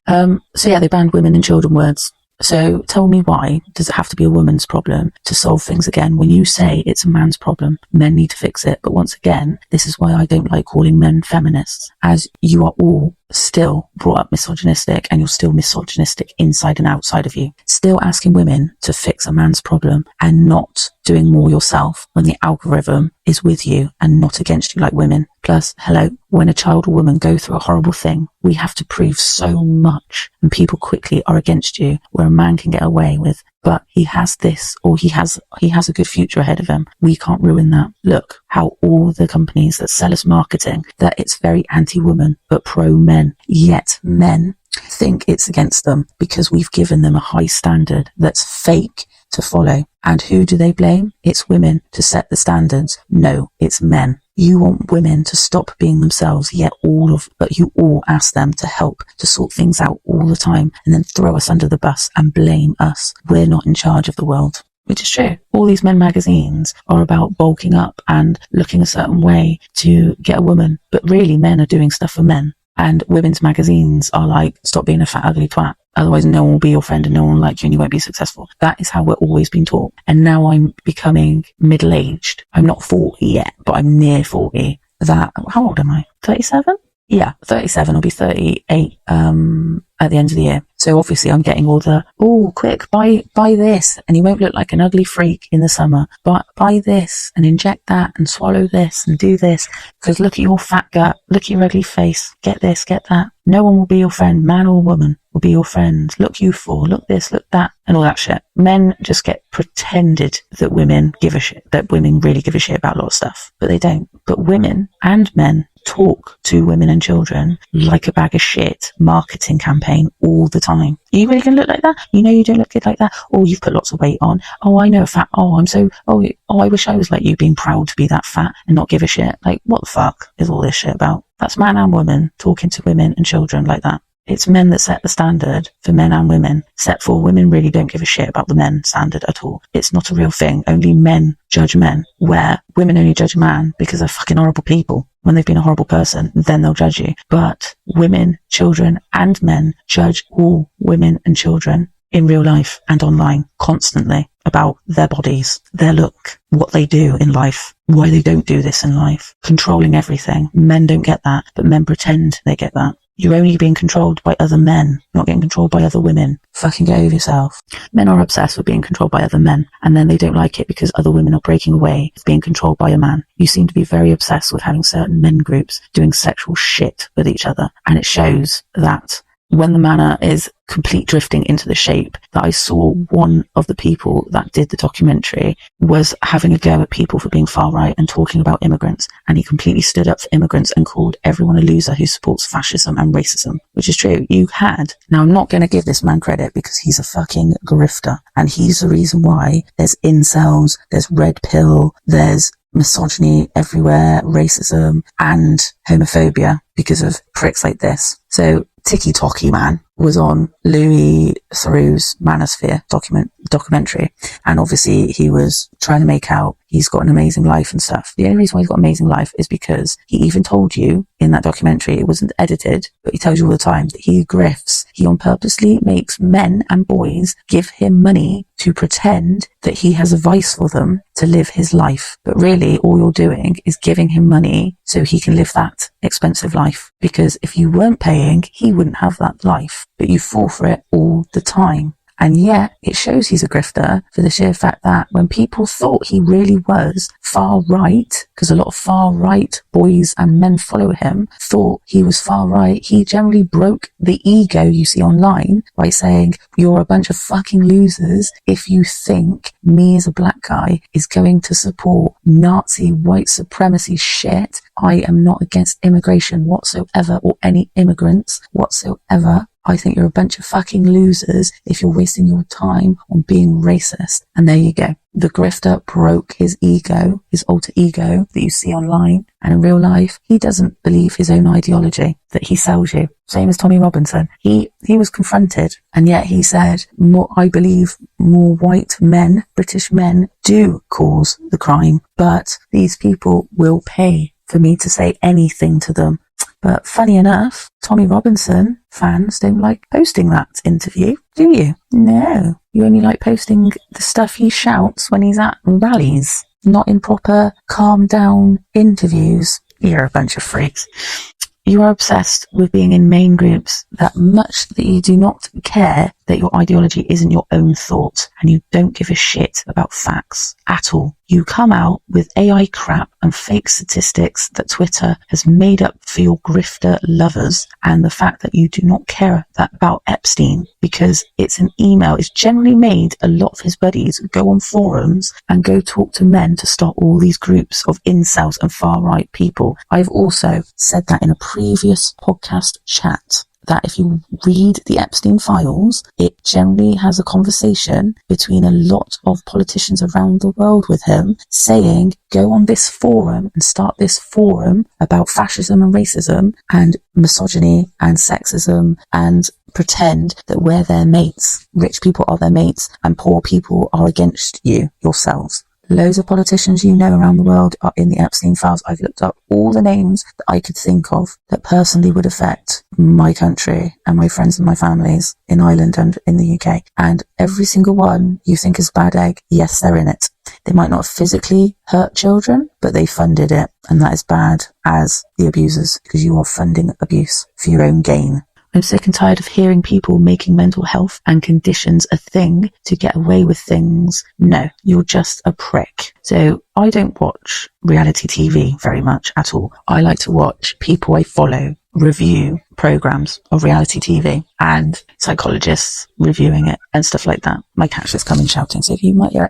So yeah, they banned women and children words. So tell me, why does it have to be a woman's problem to solve things again? When you say it's a man's problem, men need to fix it. But once again, this is why I don't like calling men feminists, as you are all still brought up misogynistic, and you're still misogynistic inside and outside of you. Still asking women to fix a man's problem and not doing more yourself when the algorithm is with you and not against you like women. Plus, hello, when a child or woman go through a horrible thing, we have to prove so much, and people quickly are against you, where a man can get away with, but he has this, or he has a good future ahead of him. We can't ruin that. Look how all the companies that sell us marketing, that it's very anti-woman but pro-men, yet men think it's against them because we've given them a high standard that's fake to follow. And who do they blame? It's women to set the standards. No, it's men. You want women to stop being themselves, yet but you all ask them to help to sort things out all the time and then throw us under the bus and blame us. We're not in charge of the world. Which is true. All these men magazines are about bulking up and looking a certain way to get a woman, but really men are doing stuff for men. And women's magazines are like, stop being a fat ugly twat, otherwise no one will be your friend and no one will like you and you won't be successful. That is how we're always being taught. And now I'm becoming middle-aged. I'm not 40 yet, but I'm near 40. How old am I? 37? Yeah, 37. I'll be 38 at the end of the year. So obviously I'm getting all the, oh, quick, buy this, and you won't look like an ugly freak in the summer. But buy this and inject that and swallow this and do this, because look at your fat gut, look at your ugly face, get this, get that. No one will be your friend, man or woman will be your friend. Look youthful, look this, look that, and all that shit. Men just get pretended that women give a shit, that women really give a shit about a lot of stuff, but they don't. But women and men talk to women and children like a bag of shit marketing campaign all the time. Are you really going to look like that? You know you don't look good like that. Oh, you've put lots of weight on. Oh, I know, fat. Oh, I wish I was like you, being proud to be that fat and not give a shit. Like, what the fuck is all this shit about? That's man and woman talking to women and children like that. It's men that set the standard for men and women, except for women really don't give a shit about the men standard at all. It's not a real thing. Only men judge men, where women only judge a man because they're fucking horrible people. When they've been a horrible person, then they'll judge you. But women, children, and men judge all women and children in real life and online constantly about their bodies, their look, what they do in life, why they don't do this in life, controlling everything. Men don't get that, but men pretend they get that. You're only being controlled by other men, not getting controlled by other women. Fucking get over yourself. Men are obsessed with being controlled by other men, and then they don't like it because other women are breaking away of being controlled by a man. You seem to be very obsessed with having certain men groups doing sexual shit with each other, and it shows that when the manner is complete drifting into the shape that I saw one of the people that did the documentary was having a go at people for being far right and talking about immigrants, and he completely stood up for immigrants and called everyone a loser who supports fascism and racism, which is true. Now I'm not going to give this man credit because he's a fucking grifter, and he's the reason why there's incels, there's red pill, there's misogyny everywhere, racism and homophobia because of pricks like this. So Tiki Toki Man was on Louis Theroux's Manosphere documentary, and obviously he was trying to make out he's got an amazing life and stuff. The only reason why he's got an amazing life is because he even told you in that documentary, it wasn't edited, but he tells you all the time that he grifts. He on purposely makes men and boys give him money to pretend that he has advice for them to live his life. But really all you're doing is giving him money so he can live that expensive life. Because if you weren't paying, he wouldn't have that life. But you fall for it all the time. And yet it shows he's a grifter for the sheer fact that when people thought he really was far right, because a lot of far right boys and men follow him, thought he was far right, he generally broke the ego you see online by saying, you're a bunch of fucking losers if you think me as a black guy is going to support Nazi white supremacy shit. I am not against immigration whatsoever, or any immigrants whatsoever. I think you're a bunch of fucking losers if you're wasting your time on being racist. And there you go. The grifter broke his ego, his alter ego that you see online. And in real life, he doesn't believe his own ideology that he sells you. Same as Tommy Robinson. He was confronted, and yet he said, I believe more white men, British men, do cause the crime, but these people will pay for me to say anything to them. But funny enough, Tommy Robinson fans don't like posting that interview, do you? No. You only like posting the stuff he shouts when he's at rallies, not in proper calm down interviews. You're a bunch of freaks. You are obsessed with being in main groups that much that you do not care that your ideology isn't your own thought, and you don't give a shit about facts at all. You come out with AI crap and fake statistics that Twitter has made up for your grifter lovers, and the fact that you do not care about Epstein because it's an email. It's generally made a lot of his buddies go on forums and go talk to men to stop all these groups of incels and far right people. I've also said that in a previous podcast chat, that if you read the Epstein files, it generally has a conversation between a lot of politicians around the world with him saying, go on this forum and start this forum about fascism and racism and misogyny and sexism and pretend that we're their mates. Rich people are their mates and poor people are against you yourselves. Loads of politicians you know around the world are in the Epstein files. I've looked up all the names that I could think of that personally would affect my country and my friends and my families in Ireland and in the UK. And every single one you think is a bad egg, yes, they're in it. They might not physically hurt children, but they funded it. And that is bad as the abusers, because you are funding abuse for your own gain. I'm sick and tired of hearing people making mental health and conditions a thing to get away with things. No, you're just a prick. So I don't watch reality TV very much at all. I like to watch people I follow review programs of reality TV and psychologists reviewing it and stuff like that. My cat's just coming shouting, so if you might hear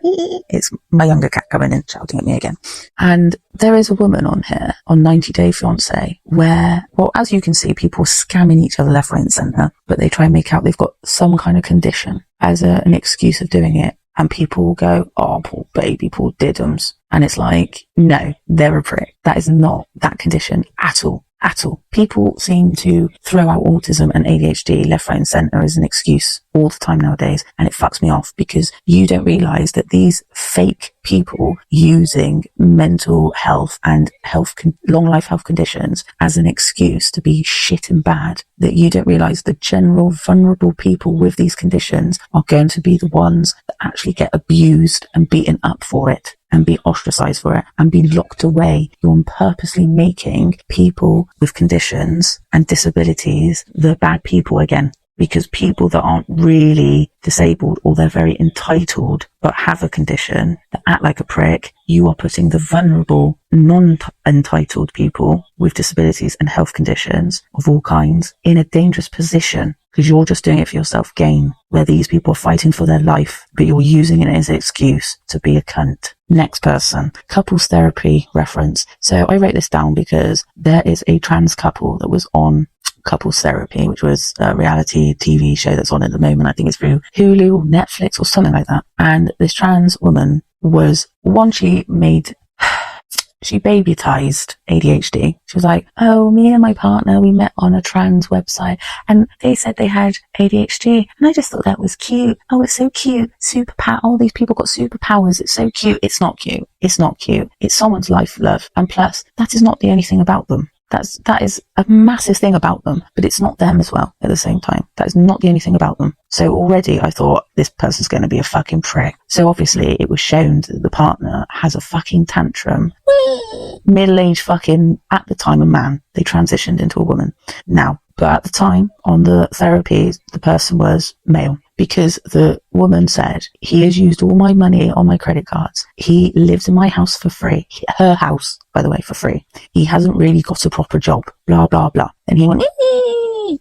it's my younger cat coming in shouting at me again. And there is a woman on here on 90 Day Fiancé where, well, as you can see, people are scamming each other left, right and centre, but they try and make out they've got some kind of condition as an excuse of doing it. And people will go, oh, poor baby, poor diddums. And it's like, no, they're a prick. That is not that condition at all. At all. People seem to throw out autism and ADHD left, right and centre as an excuse all the time nowadays, and it fucks me off because you don't realise that these fake people using mental health and long life health conditions as an excuse to be shit and bad, that you don't realise the general vulnerable people with these conditions are going to be the ones that actually get abused and beaten up for it and be ostracized for it and be locked away. You're purposely making people with conditions and disabilities the bad people again, because people that aren't really disabled or they're very entitled but have a condition that act like a prick, you are putting the vulnerable, non-entitled people with disabilities and health conditions of all kinds in a dangerous position because you're just doing it for your self-gain, where these people are fighting for their life, but you're using it as an excuse to be a cunt. Next person, couples therapy reference. So I wrote this down because there is a trans couple that was on Couples Therapy, which was a reality TV show that's on at the moment. I think it's through Hulu or Netflix or something like that. And this trans woman was one, she babytized ADHD. She was like, oh, me and my partner, we met on a trans website and they said they had ADHD. And I just thought that was cute. Oh, it's so cute. All these people got superpowers. It's so cute. It's not cute. It's not cute. It's someone's life, love. And plus, that is not the only thing about them. That is a massive thing about them, but it's not them as well at the same time. That is not the only thing about them. So already I thought this person's going to be a fucking prick. So obviously it was shown that the partner has a fucking tantrum. Middle-aged fucking, at the time, a man. They transitioned into a woman now. But at the time on the therapy, the person was male. Because the woman said, he has used all my money on my credit cards. He lives in my house for free. Her house, by the way, for free. He hasn't really got a proper job. Blah, blah, blah. And he went,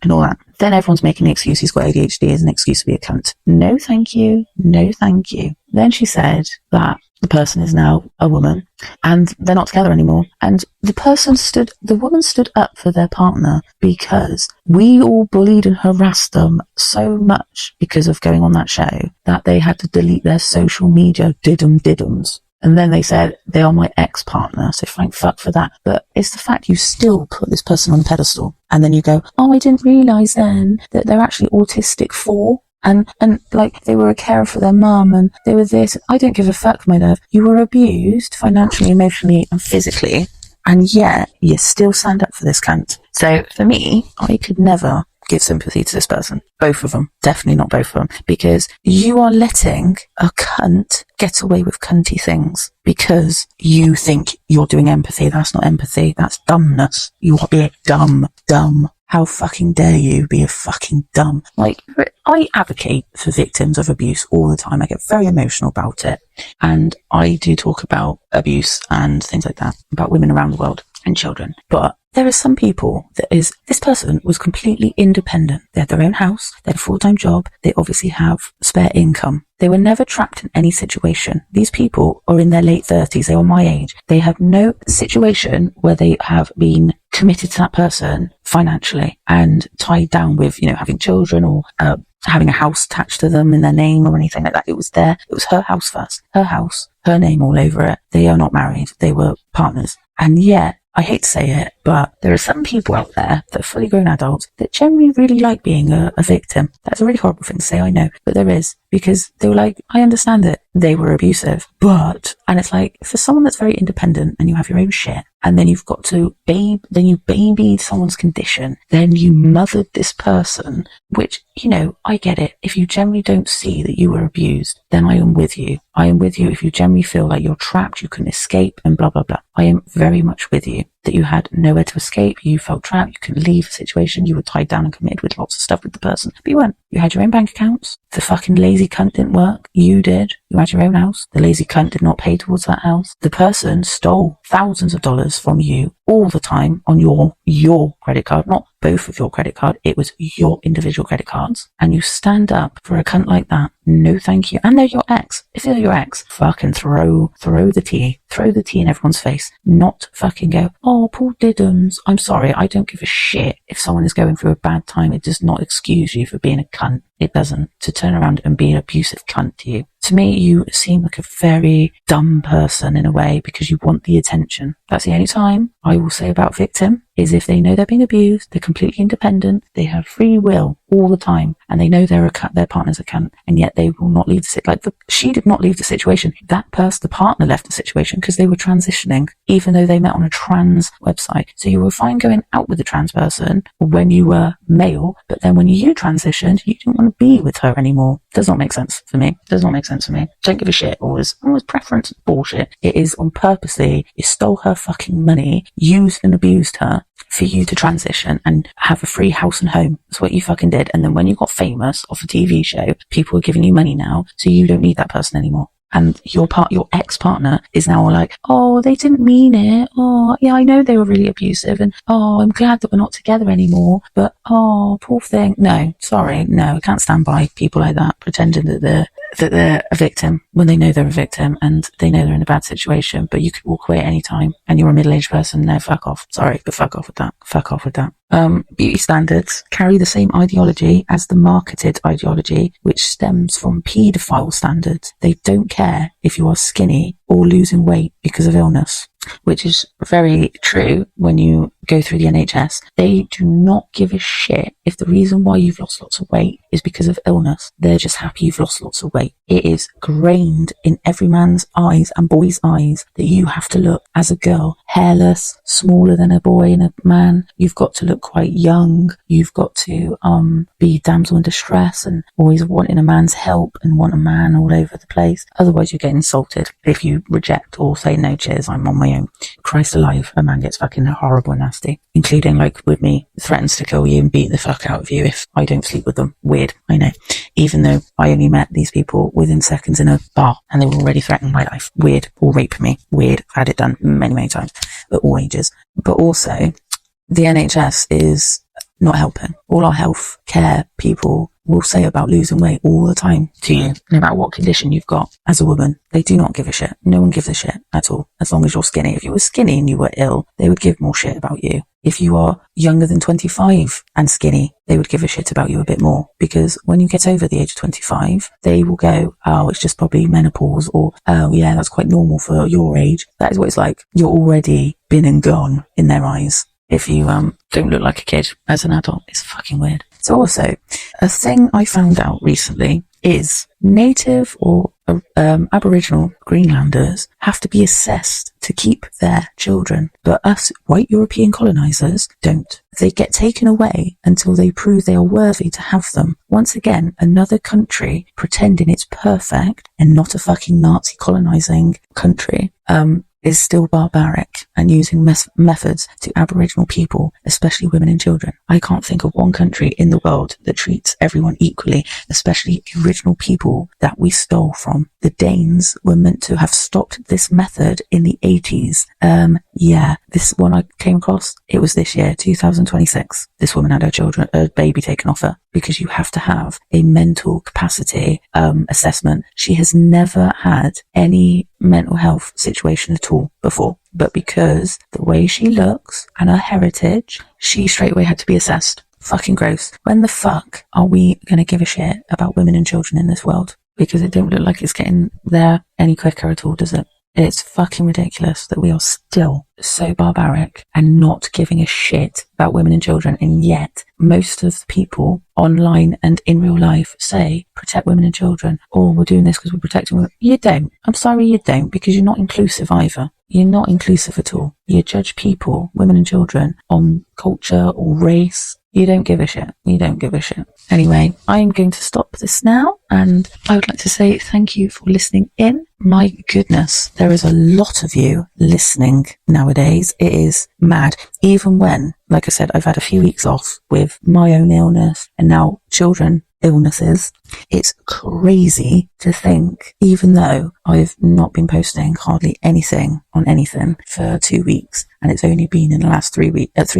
and all that. Then everyone's making the excuse he's got ADHD as an excuse to be a cunt. No, thank you. No, thank you. Then she said that the person is now a woman and they're not together anymore. And the woman stood up for their partner because we all bullied and harassed them so much because of going on that show that they had to delete their social media diddums. And then they said, they are my ex-partner, so thank fuck for that. But it's the fact you still put this person on a pedestal. And then you go, oh, I didn't realise then that they're actually autistic for. And like, they were a carer for their mum and they were this. I don't give a fuck, my love. You were abused financially, emotionally and physically. And yet, you still stand up for this cunt. So for me, I could never give sympathy to this person. Both of them. Definitely not both of them. Because you are letting a cunt get away with cunty things because you think you're doing empathy. That's not empathy. That's dumbness. You are being dumb. How fucking dare you be a fucking dumb. Like, I advocate for victims of abuse all the time. I get very emotional about it. And I do talk about abuse and things like that, about women around the world and children. But there are some people that this person was completely independent. They had their own house, they had a full-time job, they obviously have spare income. They were never trapped in any situation. These people are in their late 30s, they are my age. They have no situation where they have been committed to that person financially and tied down with, having children or having a house attached to them in their name or anything like that. It was her house first. Her house, her name all over it. They are not married. They were partners. And yet, I hate to say it, but there are some people out there that are fully grown adults that generally really like being a victim. That's a really horrible thing to say, I know, but there is, because they were like, I understand that they were abusive, and it's like, for someone that's very independent and you have your own shit, and then you've got to baby someone's condition, then you mothered this person, which, I get it. If you generally don't see that you were abused, then I am with you. I am with you if you generally feel like you're trapped, you couldn't escape, and blah, blah, blah. I am very much with you that you had nowhere to escape, you felt trapped, you couldn't leave the situation, you were tied down and committed with lots of stuff with the person. But you weren't. You had your own bank accounts. The fucking lazy cunt didn't work. You did. You had your own house. The lazy cunt did not pay towards that house. The person stole thousands of dollars from you all the time on your credit card, not both of your credit card. It was your individual credit cards. And you stand up for a cunt like that. No, thank you. And they're your ex. If they're your ex, fucking throw the tea. Throw the tea in everyone's face. Not fucking go, oh, Paul Diddums. I'm sorry. I don't give a shit if someone is going through a bad time. It does not excuse you for being a cunt. It doesn't. To turn around and be an abusive cunt to you. To me, you seem like a very dumb person in a way because you want the attention. That's the only time I will say about victim is if they know they're being abused, they're completely independent, they have free will all the time, and they know their partner's a cunt, and yet they will not leave she did not leave the situation. That person, the partner, left the situation because they were transitioning, even though they met on a trans website. So you were fine going out with a trans person when you were male, but then when you transitioned, you didn't want to be with her anymore. Does not make sense for me. Does not make sense for me. Don't give a shit. Always preference bullshit. It is on purposely. You stole her fucking money, used and abused her for you to transition and have a free house and home. That's what you fucking did. And then when you got famous off a TV show, people are giving you money now, so you don't need that person anymore. And your ex-partner is now like, oh, they didn't mean it. Oh, yeah, I know they were really abusive. And, oh, I'm glad that we're not together anymore. But, oh, poor thing. No, sorry. No, I can't stand by people like that pretending that they're a victim when they know they're a victim and they know they're in a bad situation. But you could walk away at any time and you're a middle-aged person. No, fuck off. Sorry, but fuck off with that. Fuck off with that. Beauty standards carry the same ideology as the marketed ideology, which stems from paedophile standards. They don't care if you are skinny or losing weight because of illness, which is very true when you go through the NHS. They do not give a shit if the reason why you've lost lots of weight is because of illness. They're just happy you've lost lots of weight. It is grained in every man's eyes and boy's eyes that you have to look as a girl hairless, smaller than a boy and a man. You've got to look quite young. You've got to be damsel in distress and always wanting a man's help and want a man all over the place. Otherwise you get insulted if you reject or say no, cheers, I'm on my own. Christ alive, a man gets fucking horrible and nasty, including like with me, threatens to kill you and beat the fuck out of you if I don't sleep with them. Weird, I know. Even though I only met these people within seconds in a bar and they were already threatening my life. Weird. Or rape me. Weird. I've had it done many, many times at all ages. But also, the NHS is not helping. All our health care people will say about losing weight all the time to you, no matter what condition you've got as a woman. They do not give a shit. No one gives a shit at all, as long as you're skinny. If you were skinny and you were ill, they would give more shit about you. If you are younger than 25 and skinny, they would give a shit about you a bit more, because when you get over the age of 25, they will go, oh, it's just probably menopause, or, oh yeah, that's quite normal for your age. That is what it's like. You're already been and gone in their eyes. If you don't look like a kid as an adult, it's fucking weird. So also, a thing I found out recently is native or Aboriginal Greenlanders have to be assessed to keep their children, but us white European colonizers don't. They get taken away until they prove they are worthy to have them. Once again, another country pretending it's perfect and not a fucking Nazi colonizing country. is still barbaric and using methods to Aboriginal people, especially women and children. I can't think of one country in the world that treats everyone equally, especially the original people that we stole from. The Danes were meant to have stopped this method in the 80s. This one I came across, it was this year, 2026. This woman had a baby taken off her because you have to have a mental capacity assessment. She has never had any mental health situation at all before, but because the way she looks and her heritage, she straight away had to be assessed. Fucking gross. When the fuck are we going to give a shit about women and children in this world? Because it don't look like it's getting there any quicker at all, does it? It's fucking ridiculous that we are still so barbaric and not giving a shit about women and children, and yet most of the people online and in real life say protect women and children, or we're doing this because we're protecting women. You don't. I'm sorry, you don't, because you're not inclusive either. You're not inclusive at all. You judge people, women and children, on culture or race. You don't give a shit. You don't give a shit. Anyway, I'm going to stop this now, and I would like to say thank you for listening in. My goodness, there is a lot of you listening nowadays. It is mad. Even when, like I said, I've had a few weeks off with my own illness and now children illnesses. It's crazy to think, even though I've not been posting hardly anything on anything for 2 weeks, and it's only been in the last 3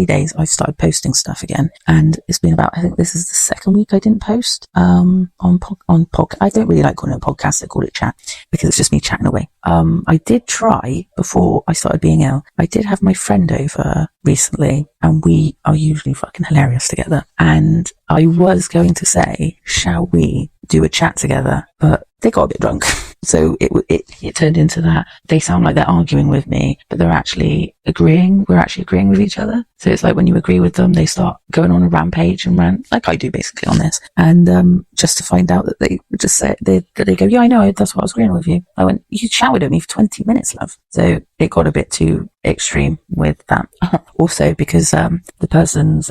days I've started posting stuff again, and it's been about, I think this is the second week I didn't post on podcast. I don't really like calling it a podcast, I call it chat, because it's just me chatting away. I did try, before I started being ill, I did have my friend over recently, and we are usually fucking hilarious together, and I was going to say, shall we do a chat together, but they got a bit drunk. So it turned into that. They sound like they're arguing with me, but they're actually agreeing. We're actually agreeing with each other. So it's like when you agree with them, they start going on a rampage and rant, like I do basically on this. And just to find out that they just say, they go, yeah, I know, that's what I was agreeing with you. I went, you shouted at me for 20 minutes, love. So it got a bit too extreme with that. Also because the person's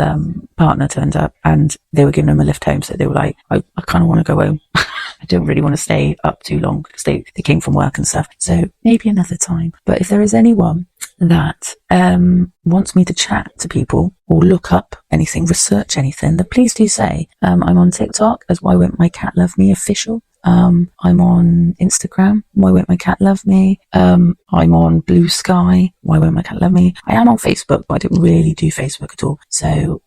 partner turned up and they were giving him a lift home. So they were like, I kind of want to go home. I don't really want to stay up too long because they came from work and stuff. So maybe another time. But if there is anyone that wants me to chat to people or look up anything, research anything, then please do say. I'm on TikTok as Why Won't My Cat Love Me Official. I'm on Instagram, Why Won't My Cat Love Me. I'm on Blue Sky, Why Won't My Cat Love Me. I am on Facebook, but I don't really do Facebook at all. So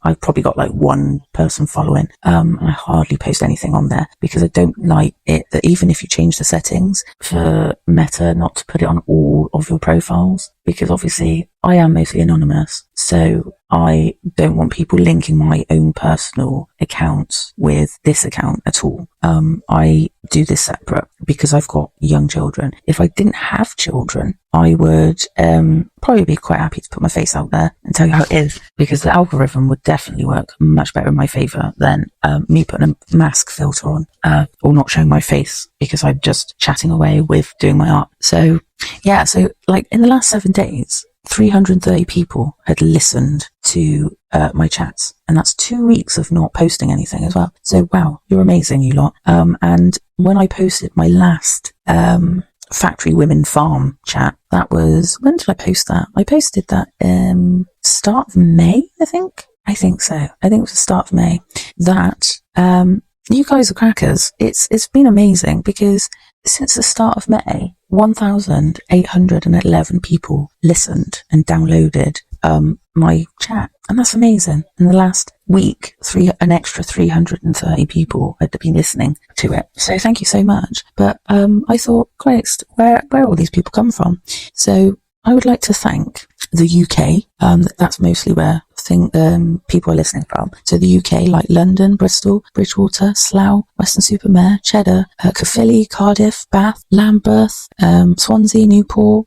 I've probably got like one person following. And I hardly post anything on there because I don't like it that even if you change the settings for Meta not to put it on all of your profiles, because obviously I am mostly anonymous. So I don't want people linking my own personal accounts with this account at all. I do this separate because I've got young children. If I didn't have children, I would probably be quite happy to put my face out there and tell you how it is, because the algorithm would definitely work much better in my favour than me putting a mask filter on or not showing my face because I'm just chatting away with doing my art. So yeah, so like in the last 7 days, 330 people had listened to my chats, and that's 2 weeks of not posting anything as well. So wow, you're amazing, you lot. And when I posted my last Factory Women Farm chat, that was, when did I post that? I posted that start of May, I think so. I think it was the start of May. That you guys are crackers. It's been amazing because since the start of May, 1,811 people listened and downloaded my chat, and that's amazing. In the last week, an extra 330 people had been listening to it. So thank you so much. But I thought, Christ, where all these people come from? So I would like to thank the UK. That's mostly where people are listening from. So the UK, like London, Bristol, Bridgewater, Slough, Weston-super-Mare, Cheddar, Caerphilly, Cardiff, Bath, Lambeth, Swansea, Newport,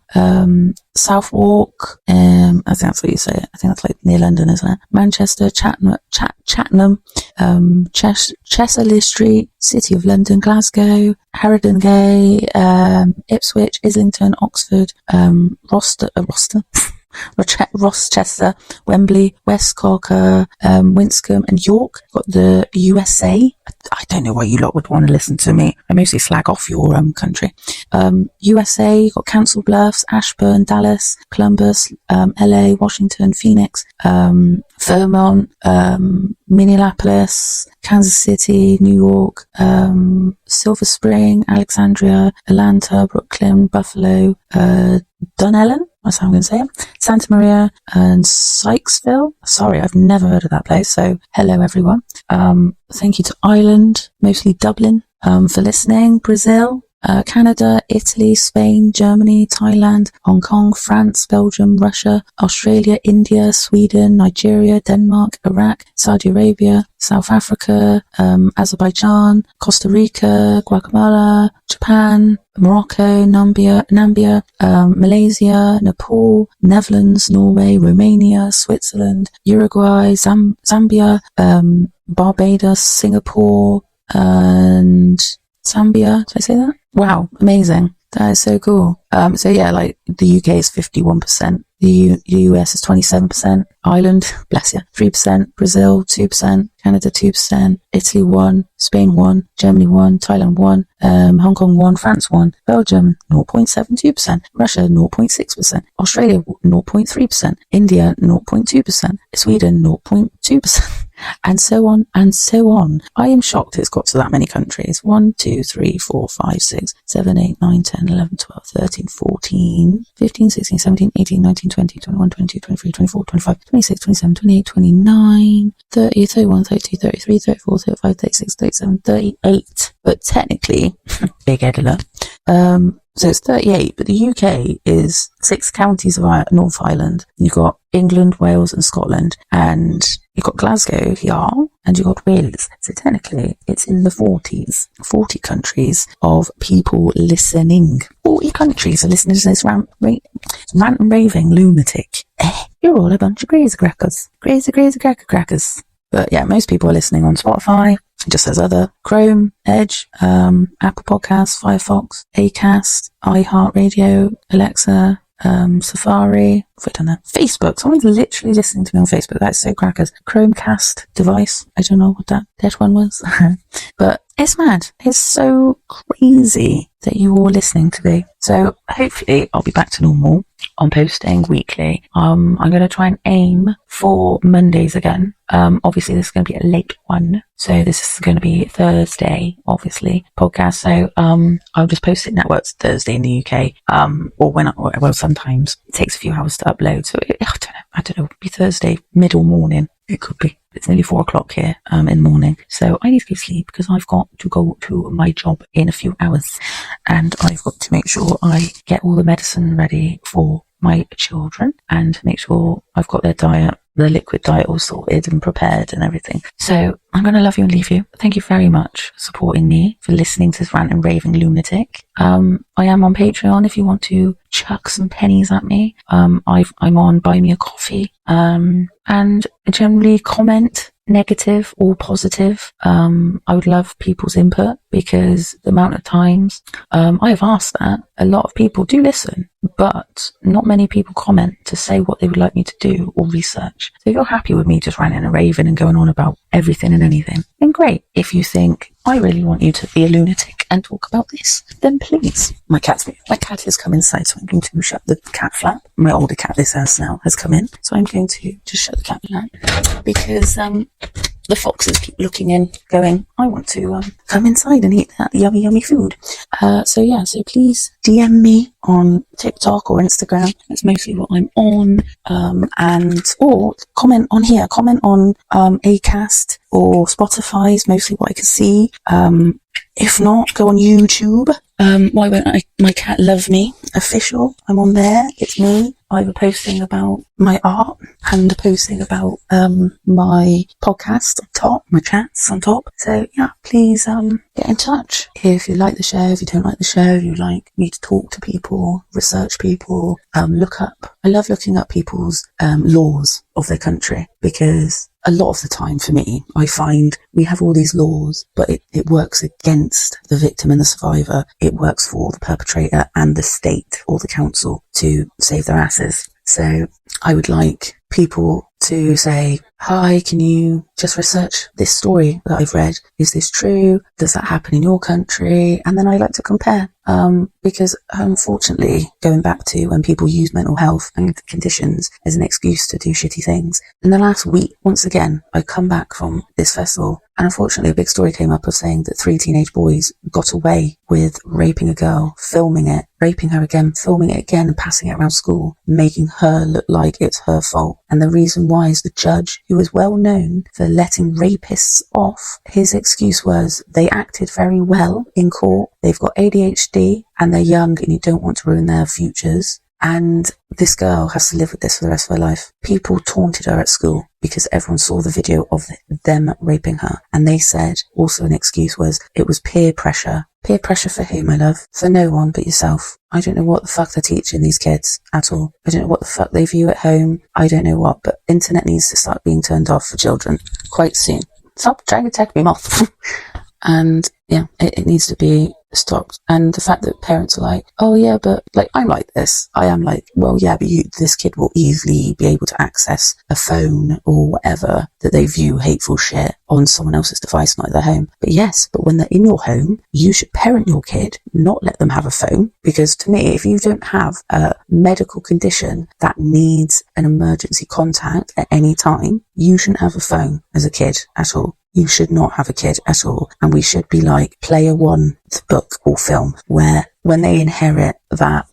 Southwark, I think that's what you say it. I think that's like near London, isn't it? Manchester, Chattenham, Cheshire Street, City of London, Glasgow, Haringey, Ipswich, Islington, Oxford, Roster, Rochester, Wembley, Westcock, Winscombe and York. Got the USA. I don't know why you lot would want to listen to me. I mostly slag off your country. USA, you've got Council Bluffs, Ashburn, Dallas, Columbus, LA, Washington, Phoenix, Vermont, Minneapolis, Kansas City, New York, Silver Spring, Alexandria, Atlanta, Brooklyn, Buffalo, Dunellen, that's how I'm going to say it, Santa Maria, and Sykesville. Sorry, I've never heard of that place, so hello everyone. Thank you to Ireland, mostly Dublin, for listening, Brazil, Canada, Italy, Spain, Germany, Thailand, Hong Kong, France, Belgium, Russia, Australia, India, Sweden, Nigeria, Denmark, Iraq, Saudi Arabia, South Africa, Azerbaijan, Costa Rica, Guatemala, Japan, Morocco, Namibia, Malaysia, Nepal, Netherlands, Norway, Romania, Switzerland, Uruguay, Zambia, Barbados, Singapore, and Zambia. Did I say that? Wow, amazing. That is so cool. So yeah, like the UK is 51%, the US is 27%, Ireland, bless you, 3%, Brazil 2%, Canada 2%, Italy 1%, Spain 1%, Germany 1%, Thailand 1%, Hong Kong 1%, France 1%, Belgium 0.72%, Russia 0.6%, Australia 0.3%, India 0.2%, Sweden 0.2%. And so on and so on. I am shocked it's got to that many countries. 1, 2, 3, 4, 5, 6, 7, 8, 9, 10, 11, 12, 13, 14, 15, 16, 17, 18, 19, 20, 21, 22, 23, 24, 25, 26, 27, 28, 29, 30, 31, 32, 33, 34, 35, 36, 37, 38. But technically, big head alert. So it's 38, but the UK is 6 counties of North Ireland. You've got England, Wales and Scotland, and you've got Glasgow here, and you've got Wales. So technically, it's in the 40s, 40 countries of people listening. 40 countries are listening to this rant and raving lunatic. You're all a bunch of crazy crackers. Crazy crackers. But yeah, most people are listening on Spotify. It just says other. Chrome, Edge, Apple Podcasts, Firefox, Acast, iHeartRadio, Alexa, Safari. I don't know. Facebook. Someone's literally listening to me on Facebook. That's so crackers. Chromecast device. I don't know what that one was. But it's mad. It's so crazy that you're all listening to me. So hopefully I'll be back to normal on posting weekly. I'm going to try and aim for Mondays again. Obviously this is going to be a late one. So this is going to be Thursday, obviously, podcast. So, I'll just post it now. Well, it's Thursday in the UK. Or sometimes it takes a few hours to upload. So I don't know, it'll be Thursday, middle morning. It could be. It's nearly 4 o'clock here, in the morning. So I need to go to sleep because I've got to go to my job in a few hours. And I've got to make sure I get all the medicine ready for my children and make sure I've got their diet, the liquid diet all sorted and prepared and everything. So I'm going to love you and leave you. Thank you very much for supporting me, for listening to this rant and raving lunatic. I am on Patreon if you want to chuck some pennies at me. I'm on Buy Me a Coffee. And generally comment, negative or positive. I would love people's input because the amount of times I have asked that, a lot of people do listen, but not many people comment to say what they would like me to do or research. So if you're happy with me just ranting and raving and going on about everything and anything, then great. If you think I really want you to be a lunatic and talk about this, then please. My cat has come inside, so I'm going to shut the cat flap. My older cat, this house now, has come in, so I'm going to just shut the cat flap because the foxes keep looking in, going, I want to come inside and eat that yummy food. So please DM me on TikTok or Instagram. That's mostly what I'm on. Or comment on here. Comment on Acast or Spotify is mostly what I can see. If not, go on YouTube. Why won't my cat love me? Official. I'm on there. It's me. Either posting about my art and posting about my podcast on top, my chats on top. So yeah, please get in touch if you like the show, if you don't like the show, if you like me to talk to people, research people, look up. I love looking up people's laws of their country because a lot of the time for me, I find we have all these laws, but it works against the victim and the survivor. It works for the perpetrator and the state or the council to save their asses. So I would like people to say, hi, can you just research this story that I've read? Is this true? Does that happen in your country? And then I like to compare. Because unfortunately, going back to when people use mental health and conditions as an excuse to do shitty things, in the last week, once again, I come back from this festival, and unfortunately a big story came up of saying that 3 teenage boys got away with raping a girl, filming it, raping her again, filming it again and passing it around school, making her look like it's her fault. And the reason why is the judge, who was well known for letting rapists off, his excuse was they acted very well in court, they've got ADHD and they're young and you don't want to ruin their futures. And this girl has to live with this for the rest of her life. People taunted her at school because everyone saw the video of them raping her. And they said, also an excuse was, it was peer pressure. Peer pressure for who, my love? For no one but yourself. I don't know what the fuck they're teaching these kids at all. I don't know what the fuck they view at home. I don't know what, but internet needs to start being turned off for children quite soon. Stop trying to take me off. And yeah, it needs to be stopped. And the fact that parents are like, oh yeah, but like I'm like this, I am like, well yeah, but this kid will easily be able to access a phone or whatever that they view hateful shit on someone else's device, not at their home. But yes, but when they're in your home, you should parent your kid, not let them have a phone. Because to me, if you don't have a medical condition that needs an emergency contact at any time, you shouldn't have a phone as a kid at all. You should not have a kid at all. And we should be like Player One, the book or film, where when they inherit that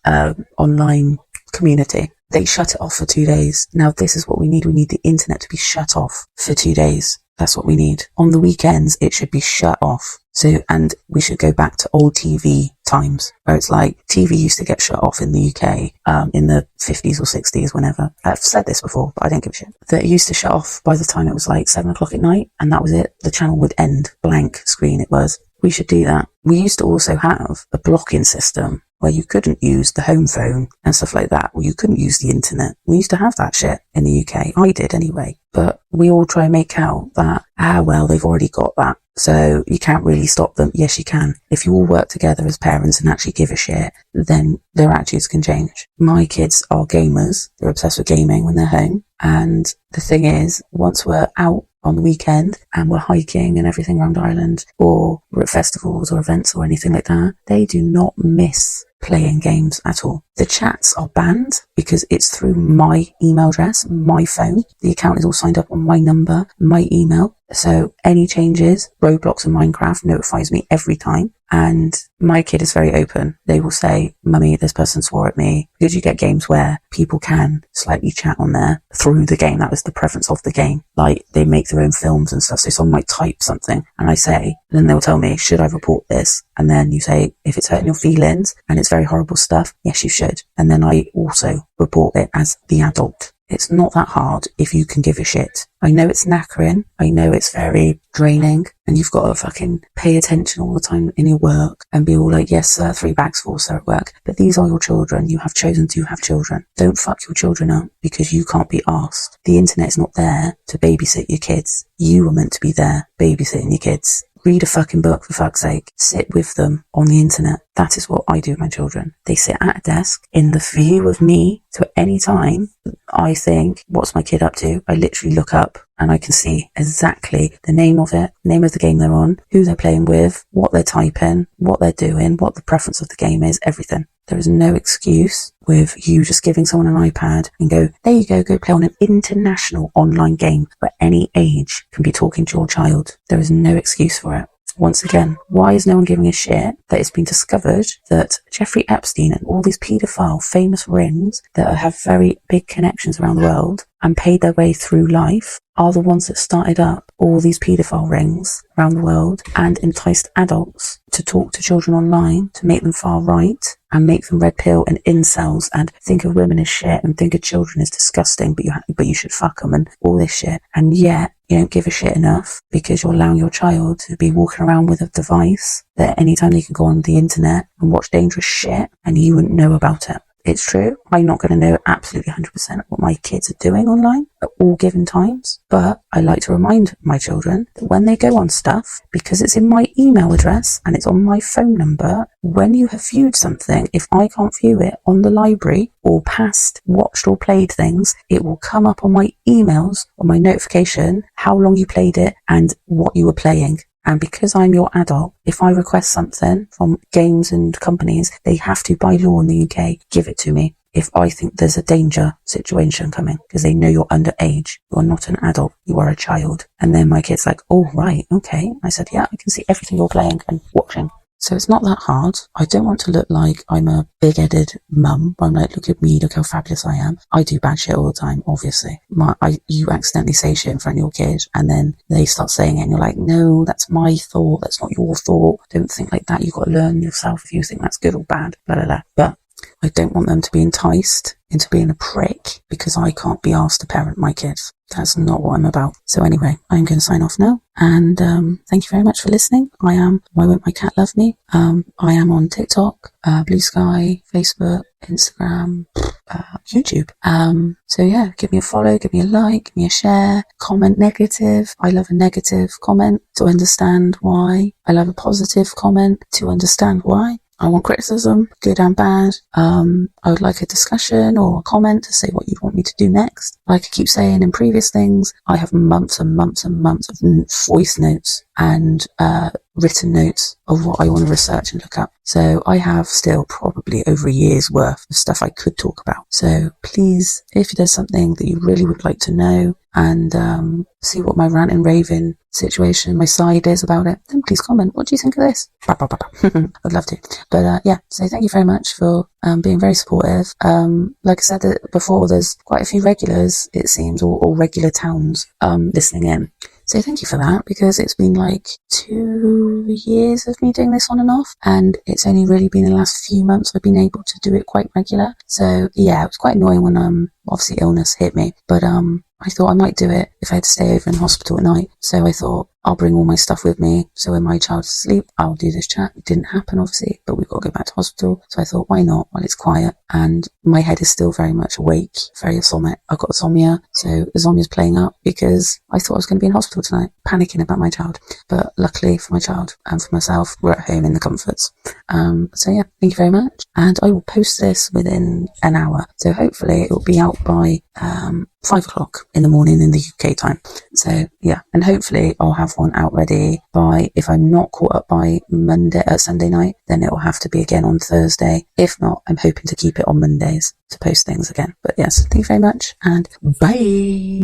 online community, they shut it off for 2 days. Now this is what we need. We need the internet to be shut off for 2 days. That's what we need. On the weekends, it should be shut off. So, and we should go back to old TV times where it's like TV used to get shut off in the UK, in the 50s or 60s, whenever. I've said this before, but I don't give a shit. That it used to shut off by the time it was like 7 o'clock at night, and that was it. The channel would end. Blank screen it was. We should do that. We used to also have a blocking system where you couldn't use the home phone and stuff like that, or you couldn't use the internet. We used to have that shit in the UK. I did anyway. But we all try and make out that, well, they've already got that, so you can't really stop them. Yes, you can. If you all work together as parents and actually give a shit, then their attitudes can change. My kids are gamers. They're obsessed with gaming when they're home. And the thing is, once we're out on the weekend and we're hiking and everything around Ireland, or we're at festivals or events or anything like that, they do not miss playing games at all. The chats are banned because it's through my email address, my phone. The account is all signed up on my number, my email. So any changes, Roblox and Minecraft notifies me every time. And my kid is very open. They will say, Mummy, this person swore at me. Because you get games where people can slightly chat on there through the game. That was the preference of the game. Like they make their own films and stuff. So someone might type something and I say, then they'll tell me, should I report this? And then you say, if it's hurting your feelings and it's very horrible stuff, yes, you should. And then I also report it as the adult. It's not that hard if you can give a shit. I know it's knackering. I know it's very draining. And you've got to fucking pay attention all the time in your work and be all like, yes, sir, 3 bags full, sir, at work. But these are your children. You have chosen to have children. Don't fuck your children up because you can't be asked. The internet's not there to babysit your kids. You are meant to be there babysitting your kids. Read a fucking book, for fuck's sake. Sit with them on the internet. That is what I do with my children. They sit at a desk in the view of me. So at any time I think, what's my kid up to? I literally look up and I can see exactly the name of it, name of the game they're on, who they're playing with, what they're typing, what they're doing, what the preference of the game is, everything. There is no excuse with you just giving someone an iPad and go, there you go play on an international online game where any age can be talking to your child. There is no excuse for it. Once again, why is no one giving a shit that it's been discovered that Jeffrey Epstein and all these paedophile famous rings that have very big connections around the world and paid their way through life are the ones that started up all these paedophile rings around the world and enticed adults to talk to children online to make them far right and make them red pill and incels and think of women as shit and think of children as disgusting, but you should fuck them and all this shit. And yet you don't give a shit enough because you're allowing your child to be walking around with a device that anytime they can go on the internet and watch dangerous shit and you wouldn't know about it. it's true. I'm not going to know absolutely 100% what my kids are doing online at all given times, but I like to remind my children that when they go on stuff, because it's in my email address and it's on my phone number, when you have viewed something, if I can't view it on the library or past watched or played things, it will come up on my emails, on my notification, how long you played it and what you were playing. And because I'm your adult, if I request something from games and companies, they have to, by law in the UK, give it to me if I think there's a danger situation coming, because they know you're underage. You're not an adult. You are a child. And then my kid's like, oh, right, okay. I said, yeah, I can see everything you're playing and watching. So it's not that hard. I don't want to look like I'm a big-headed mum. I'm like, look at me, look how fabulous I am. I do bad shit all the time, obviously. You accidentally say shit in front of your kid and then they start saying it and you're like, no, that's my thought. That's not your thought. Don't think like that. You've got to learn yourself if you think that's good or bad, blah, blah, blah. But I don't want them to be enticed into being a prick because I can't be asked to parent my kids. That's not what I'm about. So anyway, I'm going to sign off now. And thank you very much for listening. I am Why Won't My Cat Love Me? I am on TikTok, Blue Sky, Facebook, Instagram, YouTube. So yeah, give me a follow, give me a like, give me a share, comment negative. I love a negative comment to understand why. I love a positive comment to understand why. I want criticism, good and bad. I would like a discussion or a comment to say what you want me to do next. Like I keep saying in previous things, I have months and months and months of voice notes and written notes of what I want to research and look up. So I have still probably over a year's worth of stuff I could talk about. So please, if there's something that you really would like to know and see what my rant and raving situation, my side is about it, then please comment. What do you think of this? I'd love to. But yeah, so thank you very much for being very supportive. Like I said before, there's quite a few regulars, it seems, or regular towns listening in. So thank you for that, because it's been like 2 years of me doing this on and off, and it's only really been the last few months I've been able to do it quite regular. So yeah, it was quite annoying when obviously illness hit me, but I thought I might do it if I had to stay over in hospital at night. So I thought I'll bring all my stuff with me, so when my child's asleep, I'll do this chat. It didn't happen, obviously, but we've got to go back to hospital. So I thought, why not, while it's quiet? And my head is still very much awake, very insomniac. I've got insomnia, so insomnia's playing up because I thought I was going to be in hospital tonight, panicking about my child. But luckily for my child and for myself, we're at home in the comforts. So yeah, thank you very much. And I will post this within an hour. So hopefully it will be out by 5 o'clock in the morning in the UK time. So yeah, and hopefully I'll have one out ready by, if I'm not caught up by Sunday night, then it will have to be again on Thursday. If not, I'm hoping to keep it on Mondays to post things again. But yes, thank you very much and bye.